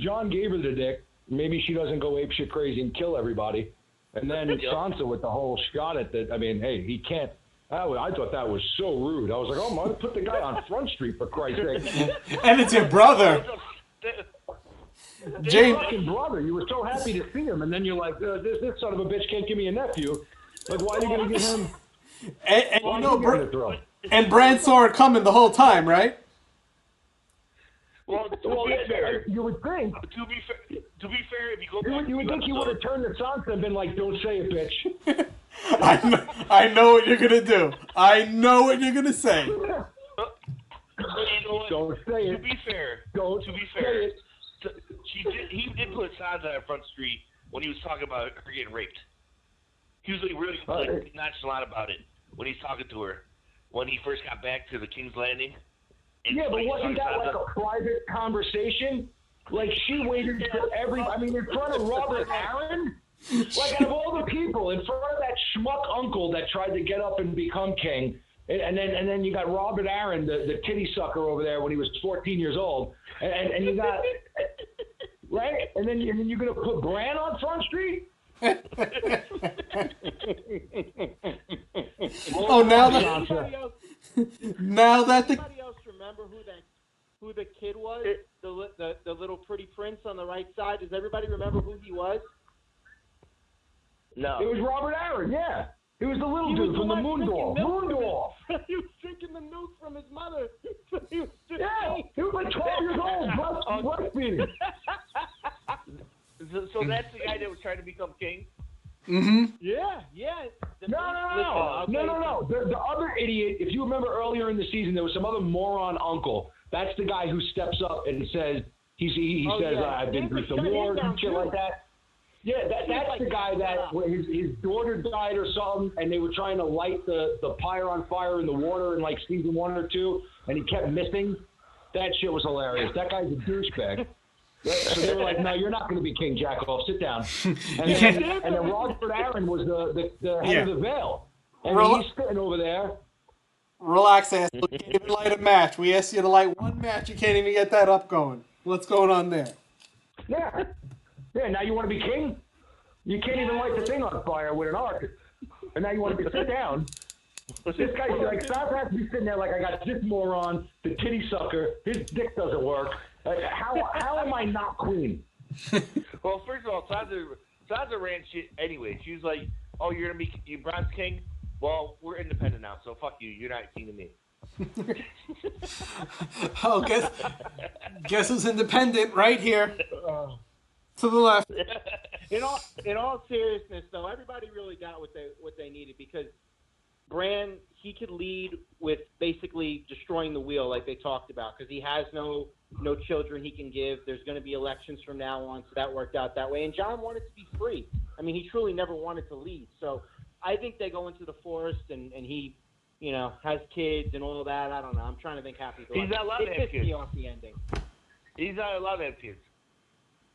John gave her the dick, maybe she doesn't go apeshit crazy and kill everybody. And then Sansa with the whole shot at that. I mean, hey, he can't. I thought that was so rude. I was like, oh my, put the guy on Front Street for Christ's sake. And it's your brother. James, fucking brother. You were so happy to see him, and then you're like, this son of a bitch can't give me a nephew. Like, why are you going to give him? And you know, and Bran saw it coming the whole time, right? Well, to be fair, you would think. To be fair, if you go back, you would think he would have turned to Sansa and been like, "Don't say it, bitch." I know what you're gonna do. I know what you're gonna say. You know what? Don't say it. To be fair, he did put Sansa on Front Street when he was talking about her getting raped. He was like really nonchalant about it when he's talking to her when he first got back to the King's Landing. Yeah, but wasn't that like a private conversation? Like she waited for in front of Robert Aaron? Like out of all the people, in front of that schmuck uncle that tried to get up and become king, and then you got Robert Aaron, the titty sucker over there when he was 14 years old, and you got right, and then you're gonna put Bran on Front Street? Oh, now that Anybody else remember who the kid was? The little pretty prince on the right side. Does everybody remember who he was? No. It was Robert Aaron. Yeah, it was the little dude from the Moondorf. He was drinking the milk from his mother. He was he was like 12 years old, breastfeeding. So that's the guy that was trying to become king? Mm-hmm. Yeah. No. The other idiot, if you remember earlier in the season, there was some other moron uncle. That's the guy who steps up and says, he says, I've been through some wars and shit like that. Yeah, that's the guy that his daughter died or something, and they were trying to light the pyre on fire in the water in like season 1 or 2, and he kept missing. That shit was hilarious. That guy's a douchebag. So they were like, no, you're not going to be King Jackoff. Sit down. And then Robert Aaron was the head of the Vale. And he's sitting over there. Relax, ass. We can't even light a match. We asked you to light one match. You can't even get that up going. What's going on there? Yeah, now you want to be king? You can't even light the thing on fire with an arc. And now you want to sit down? This guy's like, Sansa has to be sitting there like, I got this moron, the titty sucker, his dick doesn't work. How am I not queen? Well, first of all, Sansa ran shit anyway. She was like, oh, you're going to be Bronze King? Well, we're independent now, so fuck you. You're not king to me. Oh, guess who's independent right here to the left. In all seriousness, though, everybody really got what they needed because Bran, he could lead with basically destroying the wheel like they talked about because he has no children he can give. There's going to be elections from now on, so that worked out that way. And Jon wanted to be free. I mean, he truly never wanted to lead. So I think they go into the forest and he, has kids and all that. I don't know. I'm trying to think happy. He's not allowed to have kids. Me off the ending. He's not allowed to have kids.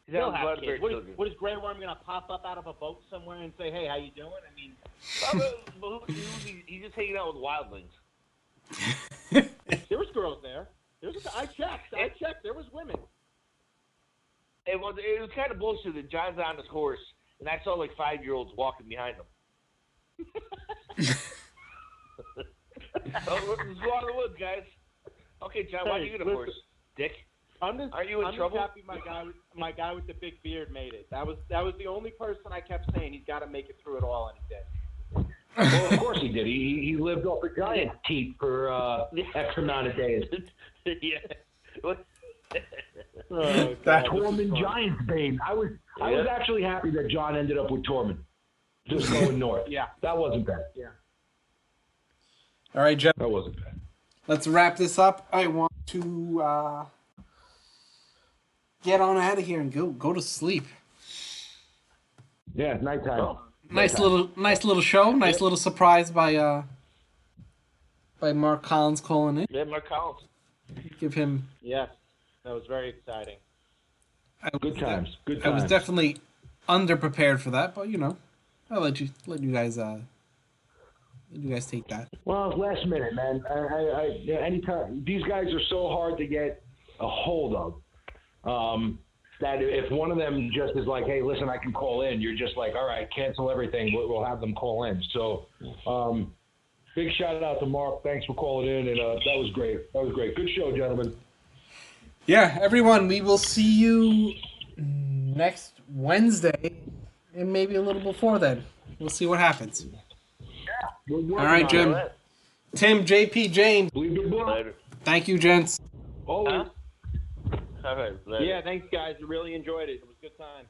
He'll have kids. What is Grey Worm going to pop up out of a boat somewhere and say, hey, how you doing? I mean, he's just hanging out with wildlings. There was girls there. I checked. There was women. It was kind of bullshit that Jon's on his horse, and I saw like 5-year-olds walking behind him. Let's go out of the woods, guys. Okay, Jon, why do you get a horse, dick? Are you in trouble? I'm just happy my guy with the big beard made it. That was the only person I kept saying he's got to make it through it all, and he did. Well, of course he did. He lived off a giant teeth for X amount of days. Yeah. That Tormund Giants bane. I was actually happy that Jon ended up with Tormund. just going north. Yeah. That wasn't bad. Yeah. All right, Jeff. That wasn't bad. Let's wrap this up. I want to get on out of here and go to sleep. Yeah, nighttime. Nice little show. Nice little surprise by Mark Collins calling in. Yeah, Mark Collins. Give him. Yes, that was very exciting. Good times. Good I times. was definitely underprepared for that, but I'll let you guys take that. Well, it's last minute, man. Anytime these guys are so hard to get a hold of, that if one of them just is like, hey, listen, I can call in, you're just like, all right, cancel everything. We'll have them call in. So, big shout out to Mark. Thanks for calling in, and that was great. That was great. Good show, gentlemen. Yeah, everyone, we will see you next Wednesday, and maybe a little before then. We'll see what happens. All right, Jim. Tim, JP, James. Later. Thank you, gents. All right, later. Yeah, thanks, guys. We really enjoyed it. It was a good time.